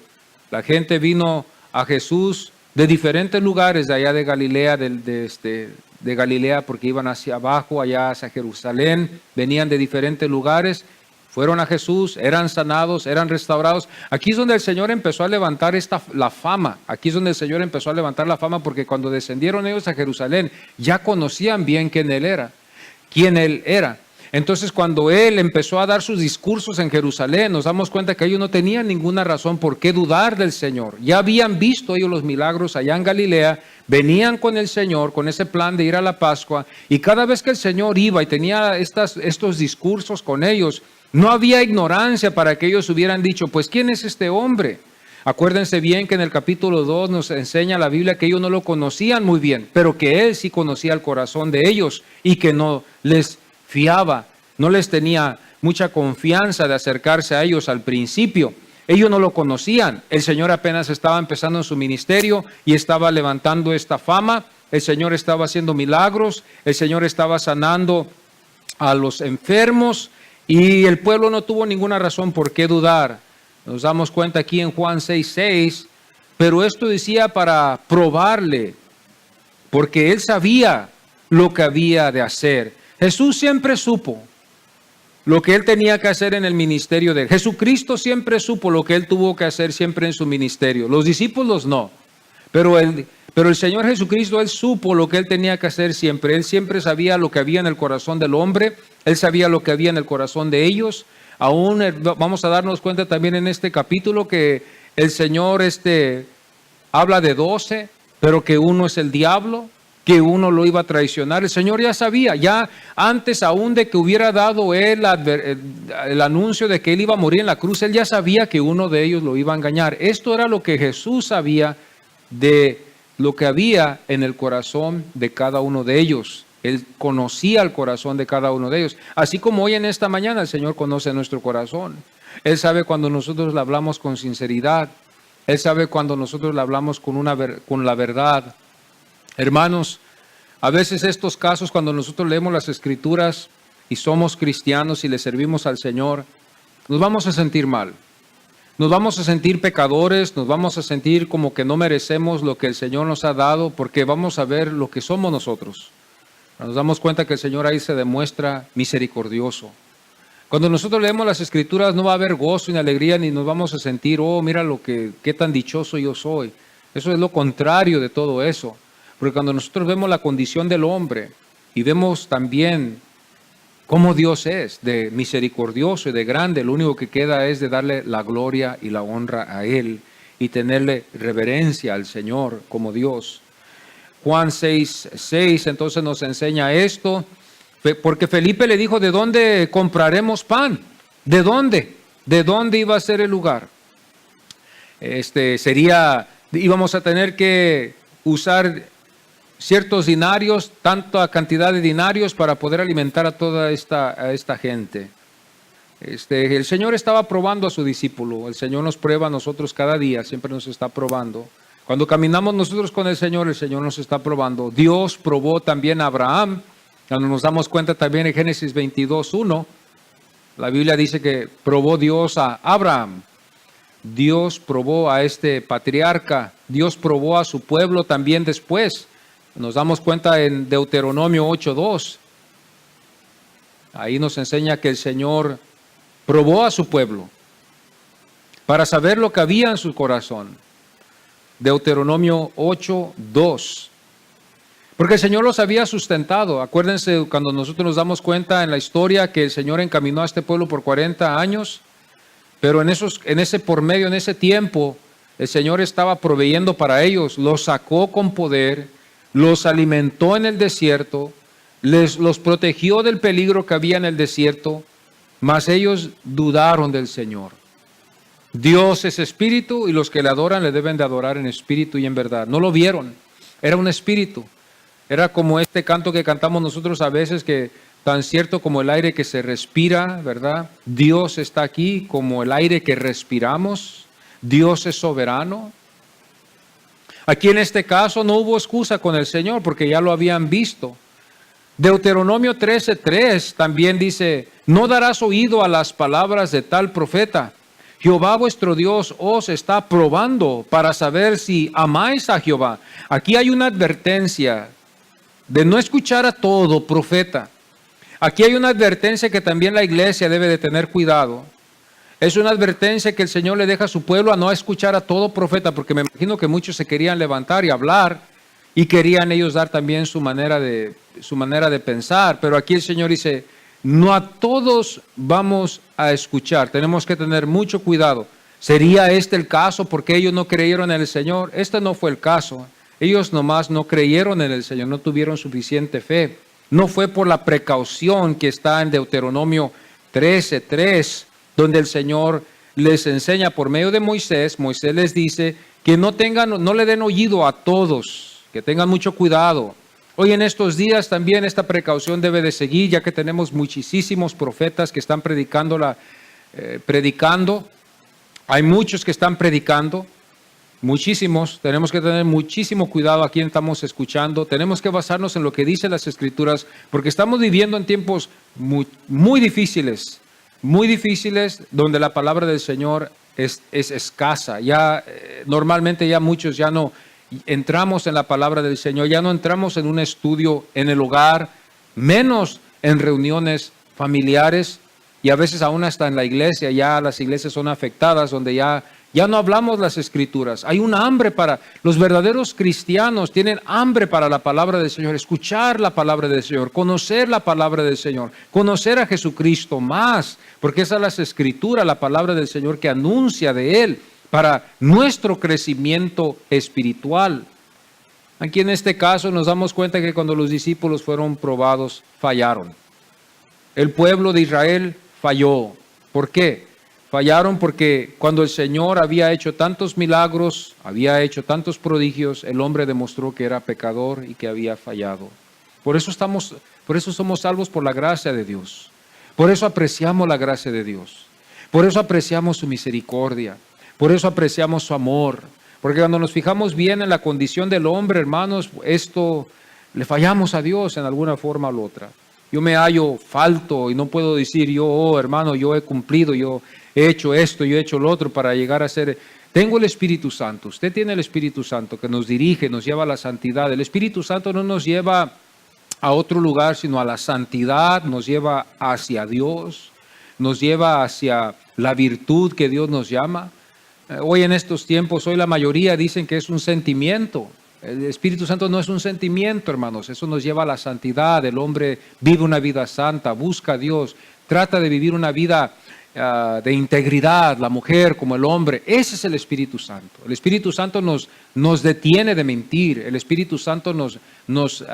La gente vino a Jesús de diferentes lugares de allá de Galilea, de Galilea, porque iban hacia abajo, allá hacia Jerusalén. Venían de diferentes lugares. Fueron a Jesús, eran sanados, eran restaurados. Aquí es donde el Señor empezó a levantar la fama. Aquí es donde el Señor empezó a levantar la fama, porque cuando descendieron ellos a Jerusalén, ya conocían bien quién Él era. Entonces, cuando Él empezó a dar sus discursos en Jerusalén, nos damos cuenta que ellos no tenían ninguna razón por qué dudar del Señor. Ya habían visto ellos los milagros allá en Galilea, venían con el Señor, con ese plan de ir a la Pascua, y cada vez que el Señor iba y tenía estos discursos con ellos, no había ignorancia para que ellos hubieran dicho, pues, ¿quién es este hombre? Acuérdense bien que en el capítulo 2 nos enseña la Biblia que ellos no lo conocían muy bien, pero que Él sí conocía el corazón de ellos y que no les fiaba, no les tenía mucha confianza de acercarse a ellos al principio. Ellos no lo conocían. El Señor apenas estaba empezando en su ministerio y estaba levantando esta fama. El Señor estaba haciendo milagros. El Señor estaba sanando a los enfermos. Y el pueblo no tuvo ninguna razón por qué dudar. Nos damos cuenta aquí en Juan 6:6, pero esto decía para probarle, porque Él sabía lo que había de hacer. Jesús siempre supo lo que Él tenía que hacer en el ministerio de Él. Jesucristo siempre supo lo que Él tuvo que hacer siempre en su ministerio. Los discípulos no, pero el Señor Jesucristo, Él supo lo que Él tenía que hacer siempre. Él siempre sabía lo que había en el corazón del hombre. Él sabía lo que había en el corazón de ellos. Aún vamos a darnos cuenta también en este capítulo que el Señor habla de 12, pero que uno es el diablo, que uno lo iba a traicionar. El Señor ya sabía, ya antes aún de que hubiera dado Él el anuncio de que Él iba a morir en la cruz, Él ya sabía que uno de ellos lo iba a engañar. Esto era lo que Jesús sabía de lo que había en el corazón de cada uno de ellos. Él conocía el corazón de cada uno de ellos. Así como hoy en esta mañana el Señor conoce nuestro corazón. Él sabe cuando nosotros le hablamos con sinceridad. Él sabe cuando nosotros le hablamos con la verdad. Hermanos, a veces estos casos, cuando nosotros leemos las Escrituras y somos cristianos y le servimos al Señor, nos vamos a sentir mal. Nos vamos a sentir pecadores, nos vamos a sentir como que no merecemos lo que el Señor nos ha dado, porque vamos a ver lo que somos nosotros. Nos damos cuenta que el Señor ahí se demuestra misericordioso. Cuando nosotros leemos las Escrituras no va a haber gozo ni alegría, ni nos vamos a sentir, oh, mira qué tan dichoso yo soy. Eso es lo contrario de todo eso. Porque cuando nosotros vemos la condición del hombre y vemos también cómo Dios es de misericordioso y de grande, lo único que queda es de darle la gloria y la honra a Él y tenerle reverencia al Señor como Dios. Juan 6:6 entonces nos enseña esto, porque Felipe le dijo, ¿de dónde compraremos pan? ¿De dónde? ¿De dónde iba a ser el lugar? Íbamos a tener que usar ciertos dinarios, tanta cantidad de dinarios para poder alimentar a toda esta gente. El Señor estaba probando a su discípulo. El Señor nos prueba a nosotros cada día, siempre nos está probando. Cuando caminamos nosotros con el Señor nos está probando. Dios probó también a Abraham. Cuando nos damos cuenta también en Génesis 22:1, la Biblia dice que probó Dios a Abraham. Dios probó a este patriarca. Dios probó a su pueblo también después. Nos damos cuenta en Deuteronomio 8:2. Ahí nos enseña que el Señor probó a su pueblo para saber lo que había en su corazón. Deuteronomio 8:2. Porque el Señor los había sustentado. Acuérdense cuando nosotros nos damos cuenta en la historia que el Señor encaminó a este pueblo por 40 años, pero en ese tiempo, el Señor estaba proveyendo para ellos, los sacó con poder, los alimentó en el desierto, los protegió del peligro que había en el desierto, mas ellos dudaron del Señor. Dios es espíritu y los que le adoran le deben de adorar en espíritu y en verdad. No lo vieron, era un espíritu. Era como este canto que cantamos nosotros a veces, que tan cierto como el aire que se respira, ¿verdad? Dios está aquí como el aire que respiramos. Dios es soberano. Aquí en este caso no hubo excusa con el Señor porque ya lo habían visto. Deuteronomio 13:3 también dice: no darás oído a las palabras de tal profeta. Jehová vuestro Dios os está probando para saber si amáis a Jehová. Aquí hay una advertencia de no escuchar a todo profeta. Aquí hay una advertencia que también la iglesia debe de tener cuidado. Es una advertencia que el Señor le deja a su pueblo a no escuchar a todo profeta, porque me imagino que muchos se querían levantar y hablar y querían ellos dar también su manera de pensar. Pero aquí el Señor dice: no a todos vamos a escuchar. Tenemos que tener mucho cuidado. ¿Sería este el caso porque ellos no creyeron en el Señor? Este no fue el caso. Ellos nomás no creyeron en el Señor, no tuvieron suficiente fe. No fue por la precaución que está en Deuteronomio 13:3, donde el Señor les enseña por medio de Moisés. Moisés les dice que no le den oído a todos, que tengan mucho cuidado. Hoy en estos días también esta precaución debe de seguir, ya que tenemos muchísimos profetas que están predicando. Hay muchos que están predicando. Muchísimos, tenemos que tener muchísimo cuidado a quién estamos escuchando. Tenemos que basarnos en lo que dicen las Escrituras, porque estamos viviendo en tiempos muy difíciles, donde la palabra del Señor es escasa. Normalmente ya muchos ya no entramos en la palabra del Señor, ya no entramos en un estudio en el hogar, menos en reuniones familiares, y a veces aún hasta en la iglesia. Ya las iglesias son afectadas, donde ya no hablamos las Escrituras. Hay un hambre para los verdaderos cristianos, tienen hambre para la palabra del Señor, escuchar la palabra del Señor, conocer la palabra del Señor, conocer a Jesucristo más, porque esa es las Escrituras, la palabra del Señor que anuncia de Él para nuestro crecimiento espiritual. Aquí en este caso nos damos cuenta que cuando los discípulos fueron probados, fallaron. El pueblo de Israel falló. ¿Por qué? Fallaron porque cuando el Señor había hecho tantos milagros, había hecho tantos prodigios, el hombre demostró que era pecador y que había fallado. Por eso somos salvos por la gracia de Dios. Por eso apreciamos la gracia de Dios. Por eso apreciamos su misericordia. Por eso apreciamos su amor. Porque cuando nos fijamos bien en la condición del hombre, hermanos, le fallamos a Dios en alguna forma u otra. Yo me hallo falto y no puedo decir hermano, yo he cumplido, yo he hecho esto, yo he hecho lo otro para llegar a ser. Tengo el Espíritu Santo. Usted tiene el Espíritu Santo que nos dirige, nos lleva a la santidad. El Espíritu Santo no nos lleva a otro lugar, sino a la santidad, nos lleva hacia Dios, nos lleva hacia la virtud que Dios nos llama. Hoy en estos tiempos, hoy la mayoría dicen que es un sentimiento. El Espíritu Santo no es un sentimiento, hermanos. Eso nos lleva a la santidad. El hombre vive una vida santa, busca a Dios, trata de vivir una vida de integridad, la mujer como el hombre. Ese es el Espíritu Santo. El Espíritu Santo nos detiene de mentir. El Espíritu Santo nos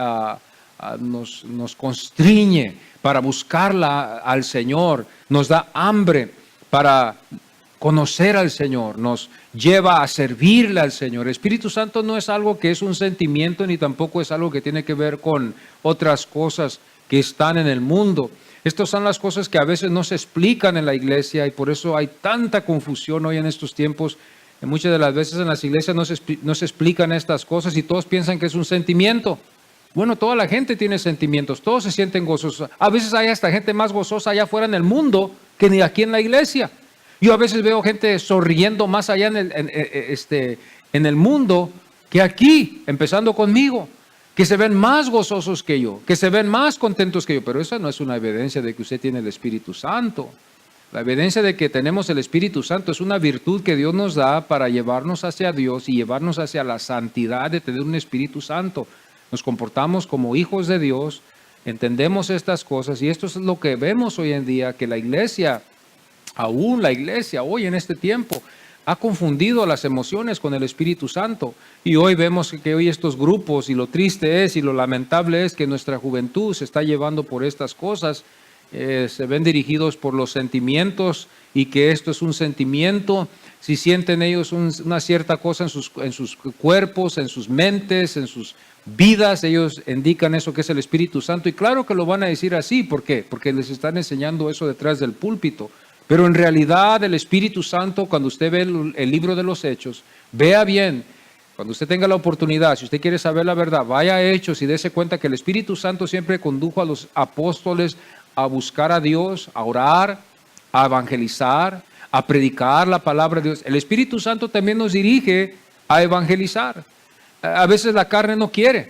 nos constriñe para buscarla al Señor, nos da hambre para conocer al Señor, nos lleva a servirle al Señor. El Espíritu Santo no es algo que es un sentimiento, ni tampoco es algo que tiene que ver con otras cosas que están en el mundo. Estas son las cosas que a veces no se explican en la iglesia y por eso hay tanta confusión hoy en estos tiempos. Muchas de las veces en las iglesias no se explican estas cosas y todos piensan que es un sentimiento. Bueno, toda la gente tiene sentimientos, todos se sienten gozosos. A veces hay hasta gente más gozosa allá afuera en el mundo que ni aquí en la iglesia. Yo a veces veo gente sonriendo más allá en el mundo que aquí, empezando conmigo, que se ven más gozosos que yo, que se ven más contentos que yo. Pero esa no es una evidencia de que usted tiene el Espíritu Santo. La evidencia de que tenemos el Espíritu Santo es una virtud que Dios nos da para llevarnos hacia Dios y llevarnos hacia la santidad de tener un Espíritu Santo. Nos comportamos como hijos de Dios, entendemos estas cosas y esto es lo que vemos hoy en día, que la iglesia, aún la iglesia hoy en este tiempo, ha confundido las emociones con el Espíritu Santo. Y hoy vemos que hoy estos grupos, y lo triste es y lo lamentable es que nuestra juventud se está llevando por estas cosas, se ven dirigidos por los sentimientos y que esto es un sentimiento. Si sienten ellos una cierta cosa en sus cuerpos, en sus mentes, en sus vidas, ellos indican eso que es el Espíritu Santo. Y claro que lo van a decir así. ¿Por qué? Porque les están enseñando eso detrás del púlpito. Pero en realidad el Espíritu Santo, cuando usted ve el libro de los Hechos, vea bien, cuando usted tenga la oportunidad, si usted quiere saber la verdad, vaya a Hechos y dése cuenta que el Espíritu Santo siempre condujo a los apóstoles a buscar a Dios, a orar, a evangelizar, a predicar la palabra de Dios. El Espíritu Santo también nos dirige a evangelizar. A veces la carne no quiere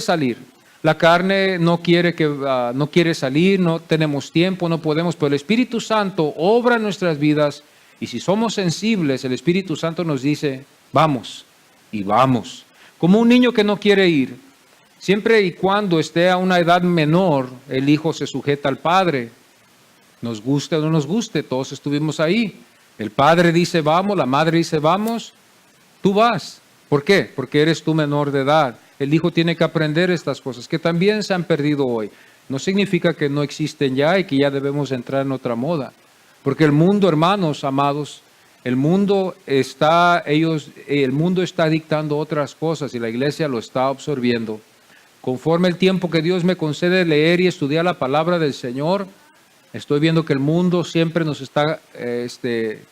salir. La carne no quiere salir, no tenemos tiempo, no podemos, pero el Espíritu Santo obra en nuestras vidas y si somos sensibles, el Espíritu Santo nos dice, vamos y vamos. Como un niño que no quiere ir, siempre y cuando esté a una edad menor, el hijo se sujeta al padre. Nos guste o no nos guste, todos estuvimos ahí. El padre dice vamos, la madre dice vamos, tú vas. ¿Por qué? Porque eres tú menor de edad. El hijo tiene que aprender estas cosas que también se han perdido hoy. No significa que no existen ya y que ya debemos entrar en otra moda. Porque el mundo, hermanos amados, el mundo está dictando otras cosas y la iglesia lo está absorbiendo. Conforme el tiempo que Dios me concede leer y estudiar la palabra del Señor, estoy viendo que el mundo siempre nos está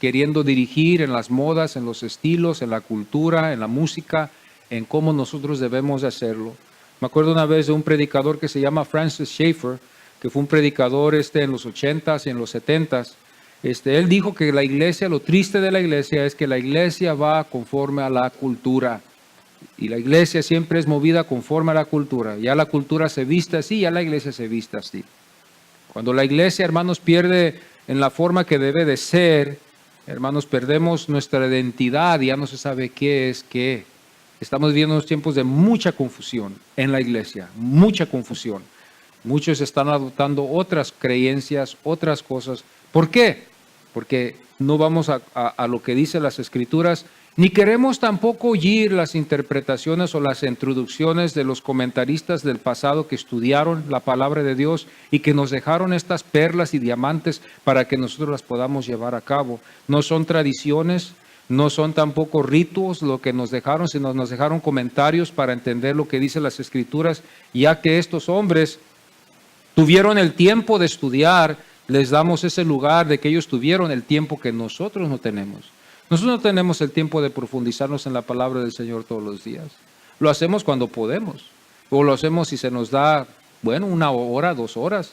queriendo dirigir en las modas, en los estilos, en la cultura, en la música, en cómo nosotros debemos de hacerlo. Me acuerdo una vez de un predicador que se llama Francis Schaeffer, que fue un predicador en los 80s y en los 70s. Él dijo que la iglesia, lo triste de la iglesia es que la iglesia va conforme a la cultura. Y la iglesia siempre es movida conforme a la cultura. Ya la cultura se viste así, ya la iglesia se viste así. Cuando la iglesia, hermanos, pierde en la forma que debe de ser, hermanos, perdemos nuestra identidad y ya no se sabe qué es qué. Estamos viviendo unos tiempos de mucha confusión en la iglesia, mucha confusión. Muchos están adoptando otras creencias, otras cosas. ¿Por qué? Porque no vamos a lo que dicen las Escrituras, ni queremos tampoco oír las interpretaciones o las introducciones de los comentaristas del pasado que estudiaron la palabra de Dios y que nos dejaron estas perlas y diamantes para que nosotros las podamos llevar a cabo. No son tradiciones, no son tampoco ritos lo que nos dejaron, sino nos dejaron comentarios para entender lo que dicen las Escrituras, ya que estos hombres tuvieron el tiempo de estudiar, les damos ese lugar de que ellos tuvieron el tiempo que nosotros no tenemos. Nosotros no tenemos el tiempo de profundizarnos en la palabra del Señor todos los días. Lo hacemos cuando podemos, o lo hacemos si se nos da, bueno, 1 hora, 2 horas.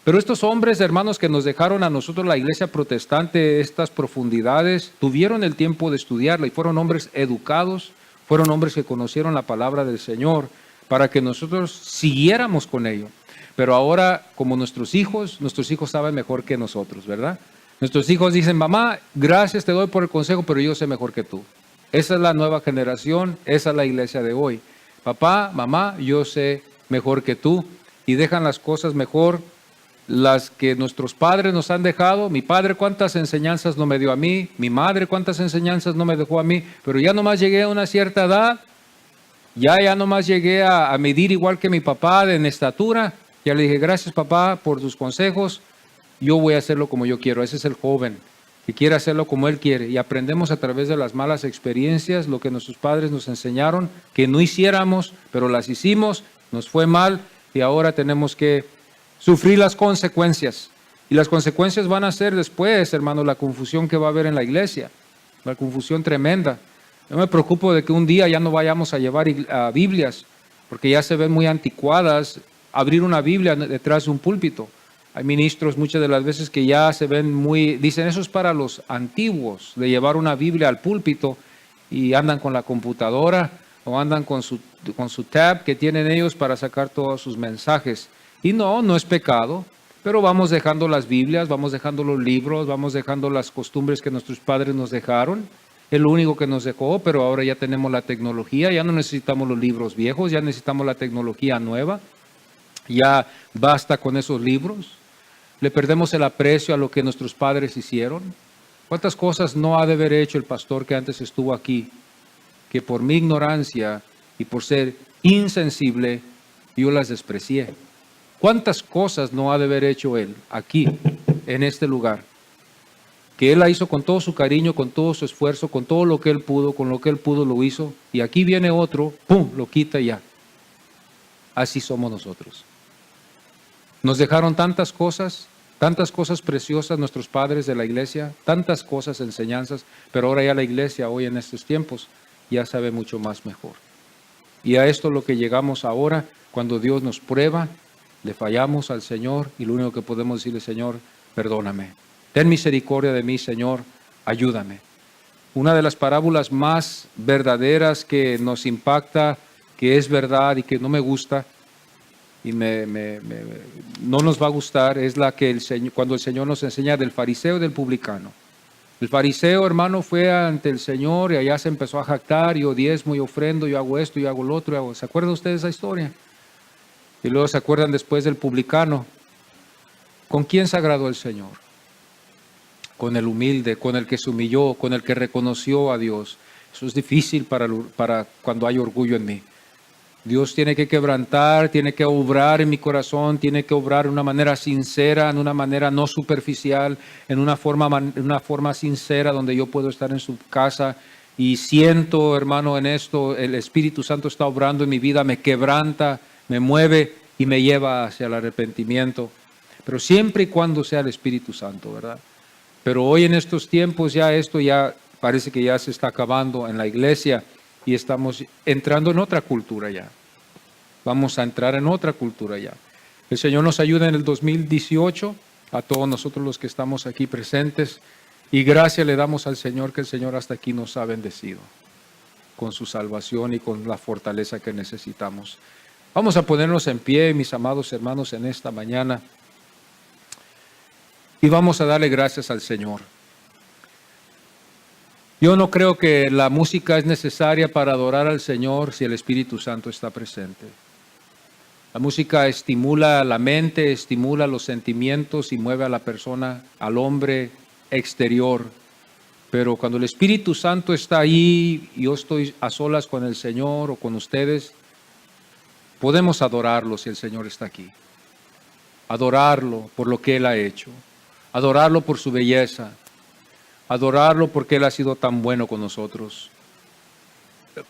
Pero estos hombres, hermanos, que nos dejaron a nosotros la iglesia protestante estas profundidades, tuvieron el tiempo de estudiarla y fueron hombres educados, fueron hombres que conocieron la palabra del Señor para que nosotros siguiéramos con ello. Pero ahora, como nuestros hijos saben mejor que nosotros, ¿verdad? Nuestros hijos dicen, mamá, gracias te doy por el consejo, pero yo sé mejor que tú. Esa es la nueva generación, esa es la iglesia de hoy. Papá, mamá, yo sé mejor que tú y dejan las cosas mejor, las que nuestros padres nos han dejado. Mi padre cuántas enseñanzas no me dio a mí, mi madre cuántas enseñanzas no me dejó a mí, pero ya nomás llegué a una cierta edad Ya nomás llegué a medir igual que mi papá en estatura. Ya le dije, gracias papá por tus consejos. Yo voy a hacerlo como yo quiero. Ese es el joven que quiere hacerlo como él quiere. Y aprendemos a través de las malas experiencias, lo que nuestros padres nos enseñaron, que no hiciéramos, pero las hicimos, nos fue mal y ahora tenemos que sufrir las consecuencias. Y las consecuencias van a ser después, hermano, la confusión que va a haber en la iglesia. La confusión tremenda. Yo me preocupo de que un día ya no vayamos a llevar Biblias, porque ya se ven muy anticuadas. Abrir una Biblia detrás de un púlpito. Hay ministros muchas de las veces que ya se ven muy, dicen eso es para los antiguos, de llevar una Biblia al púlpito y andan con la computadora o andan con su tab que tienen ellos para sacar todos sus mensajes. Y no es pecado, pero vamos dejando las Biblias, vamos dejando los libros, vamos dejando las costumbres que nuestros padres nos dejaron. Es lo único que nos dejó, pero ahora ya tenemos la tecnología, ya no necesitamos los libros viejos, ya necesitamos la tecnología nueva. Ya basta con esos libros. Le perdemos el aprecio a lo que nuestros padres hicieron. ¿Cuántas cosas no ha de haber hecho el pastor que antes estuvo aquí? Que por mi ignorancia y por ser insensible, yo las desprecié. ¿Cuántas cosas no ha de haber hecho él aquí, en este lugar? Que él la hizo con todo su cariño, con todo su esfuerzo, con todo lo que él pudo, con lo que él pudo lo hizo. Y aquí viene otro, ¡pum!, lo quita y ya. Así somos nosotros. Nos dejaron tantas cosas preciosas nuestros padres de la iglesia, tantas cosas, enseñanzas, pero ahora ya la iglesia, hoy en estos tiempos, ya sabe mucho más mejor. Y a esto es lo que llegamos ahora, cuando Dios nos prueba, le fallamos al Señor y lo único que podemos decirle, Señor, perdóname. Ten misericordia de mí, Señor, ayúdame. Una de las parábolas más verdaderas que nos impacta, que es verdad y que no me gusta, y no nos va a gustar, es la que cuando el Señor nos enseña del fariseo y del publicano. El fariseo, hermano, fue ante el Señor y allá se empezó a jactar, yo diezmo, yo ofrendo, yo hago esto, yo hago lo otro. ¿Se acuerdan ustedes de esa historia? Y luego se acuerdan después del publicano. ¿Con quién se agradó el Señor? Con el humilde, con el que se humilló, con el que reconoció a Dios. Eso es difícil para cuando hay orgullo en mí. Dios tiene que quebrantar, tiene que obrar en mi corazón, tiene que obrar de una manera sincera, en una manera no superficial, en una forma sincera donde yo puedo estar en su casa y siento, hermano, en esto, el Espíritu Santo está obrando en mi vida, me quebranta, me mueve y me lleva hacia el arrepentimiento. Pero siempre y cuando sea el Espíritu Santo, ¿verdad? Pero hoy en estos tiempos esto ya parece que ya se está acabando en la iglesia. Y estamos entrando en otra cultura ya. Vamos a entrar en otra cultura ya. El Señor nos ayuda en el 2018, a todos nosotros los que estamos aquí presentes. Y gracias le damos al Señor que el Señor hasta aquí nos ha bendecido. Con su salvación y con la fortaleza que necesitamos. Vamos a ponernos en pie, mis amados hermanos, en esta mañana. Y vamos a darle gracias al Señor. Yo no creo que la música es necesaria para adorar al Señor si el Espíritu Santo está presente. La música estimula la mente, estimula los sentimientos y mueve a la persona, al hombre exterior. Pero cuando el Espíritu Santo está ahí, yo estoy a solas con el Señor o con ustedes, podemos adorarlo si el Señor está aquí. Adorarlo por lo que Él ha hecho. Adorarlo por su belleza. Adorarlo porque Él ha sido tan bueno con nosotros.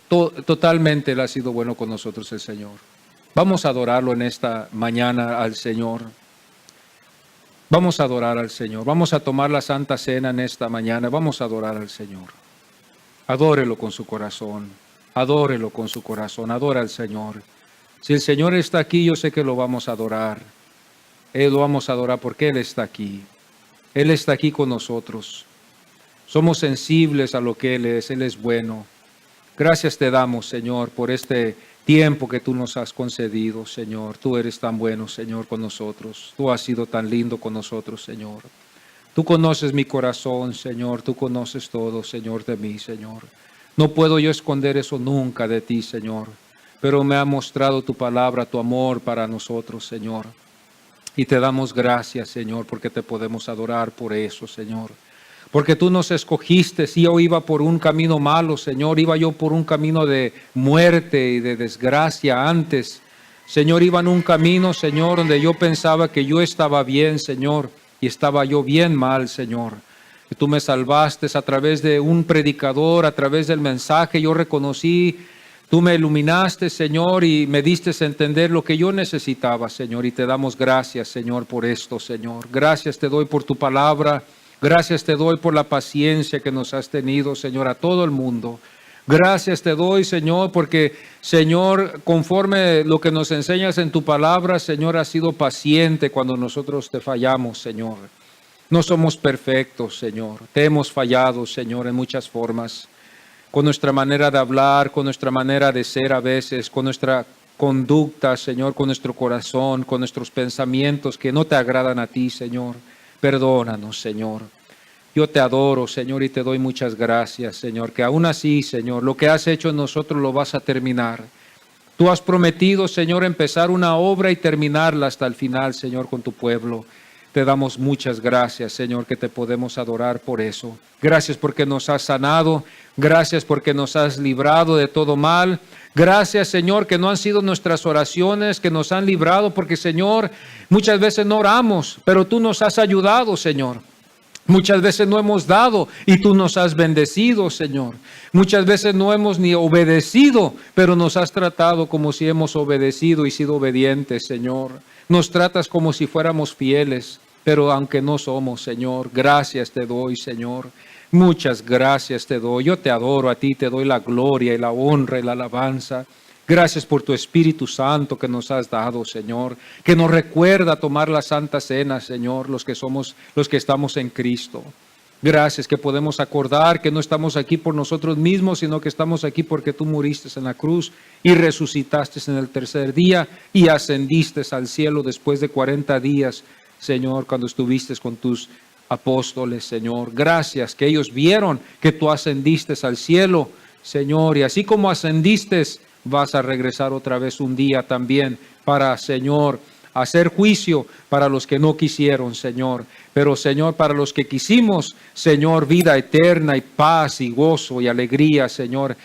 Totalmente Él ha sido bueno con nosotros, el Señor. Vamos a adorarlo en esta mañana al Señor. Vamos a adorar al Señor. Vamos a tomar la Santa Cena en esta mañana. Vamos a adorar al Señor. Adórelo con su corazón. Adórelo con su corazón. Adora al Señor. Si el Señor está aquí, yo sé que lo vamos a adorar. Lo vamos a adorar porque Él está aquí. Él está aquí con nosotros. Somos sensibles a lo que Él es bueno. Gracias te damos, Señor, por este tiempo que tú nos has concedido, Señor. Tú eres tan bueno, Señor, con nosotros. Tú has sido tan lindo con nosotros, Señor. Tú conoces mi corazón, Señor. Tú conoces todo, Señor, de mí, Señor. No puedo yo esconder eso nunca de ti, Señor. Pero me ha mostrado tu palabra, tu amor para nosotros, Señor. Y te damos gracias, Señor, porque te podemos adorar por eso, Señor. porque tú nos escogiste. Si yo iba por un camino malo, Señor, iba yo por un camino de muerte y de desgracia antes. Señor, iba en un camino, Señor, donde yo pensaba que yo estaba bien, Señor, y estaba yo bien mal, Señor. Que tú me salvaste a través de un predicador, a través del mensaje, yo reconocí. Tú me iluminaste, Señor, y me diste a entender lo que yo necesitaba, Señor, y te damos gracias, Señor, por esto, Señor. Gracias te doy por tu palabra. Gracias te doy por la paciencia que nos has tenido, Señor, a todo el mundo. Gracias te doy, Señor, porque, Señor, conforme lo que nos enseñas en tu palabra, Señor, has sido paciente cuando nosotros te fallamos, Señor. No somos perfectos, Señor. Te hemos fallado, Señor, en muchas formas. Con nuestra manera de hablar, con nuestra manera de ser a veces, con nuestra conducta, Señor, con nuestro corazón, con nuestros pensamientos que no te agradan a ti, Señor. Perdónanos, Señor. Yo te adoro, Señor, y te doy muchas gracias, Señor, que aún así, Señor, lo que has hecho en nosotros lo vas a terminar. Tú has prometido, Señor, empezar una obra y terminarla hasta el final, Señor, con tu pueblo. Te damos muchas gracias, Señor, que te podemos adorar por eso. Gracias porque nos has sanado. Gracias porque nos has librado de todo mal. Gracias, Señor, que no han sido nuestras oraciones que nos han librado, porque, Señor, muchas veces no oramos, pero tú nos has ayudado, Señor. Muchas veces no hemos dado y tú nos has bendecido, Señor. Muchas veces no hemos ni obedecido, pero nos has tratado como si hemos obedecido y sido obedientes, Señor. Nos tratas como si fuéramos fieles, pero aunque no somos, Señor, gracias te doy, Señor. Muchas gracias te doy. Yo te adoro a ti, te doy la gloria y la honra y la alabanza. Gracias por tu Espíritu Santo que nos has dado, Señor, que nos recuerda tomar la Santa Cena, Señor, los que estamos en Cristo. Gracias que podemos acordar que no estamos aquí por nosotros mismos, sino que estamos aquí porque tú muriste en la cruz y resucitaste en el tercer día y ascendiste al cielo después de 40 días, Señor, cuando estuviste con tus apóstoles, Señor. Gracias que ellos vieron que tú ascendiste al cielo, Señor, y así como ascendiste, vas a regresar otra vez un día también para, Señor, hacer juicio para los que no quisieron, Señor. Pero, Señor, para los que quisimos, Señor, vida eterna y paz y gozo y alegría, Señor,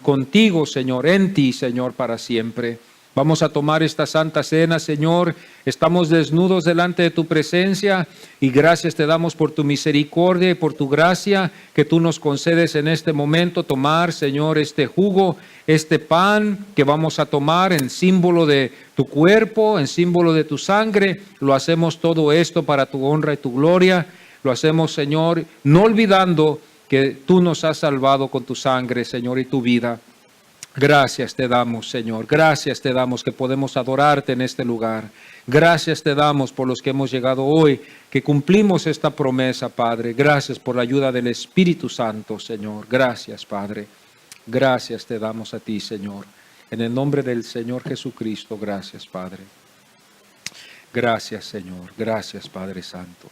contigo, Señor, en ti, Señor, para siempre. Vamos a tomar esta santa cena, Señor. Estamos desnudos delante de tu presencia y gracias te damos por tu misericordia y por tu gracia que tú nos concedes en este momento tomar, Señor, este jugo, este pan que vamos a tomar en símbolo de tu cuerpo, en símbolo de tu sangre. Lo hacemos todo esto para tu honra y tu gloria. Lo hacemos, Señor, no olvidando que tú nos has salvado con tu sangre, Señor, y tu vida. Gracias te damos, Señor. Gracias te damos que podemos adorarte en este lugar. Gracias te damos por los que hemos llegado hoy, que cumplimos esta promesa, Padre. Gracias por la ayuda del Espíritu Santo, Señor. Gracias, Padre. Gracias te damos a ti, Señor. En el nombre del Señor Jesucristo, gracias, Padre. Gracias, Señor. Gracias, Padre Santo.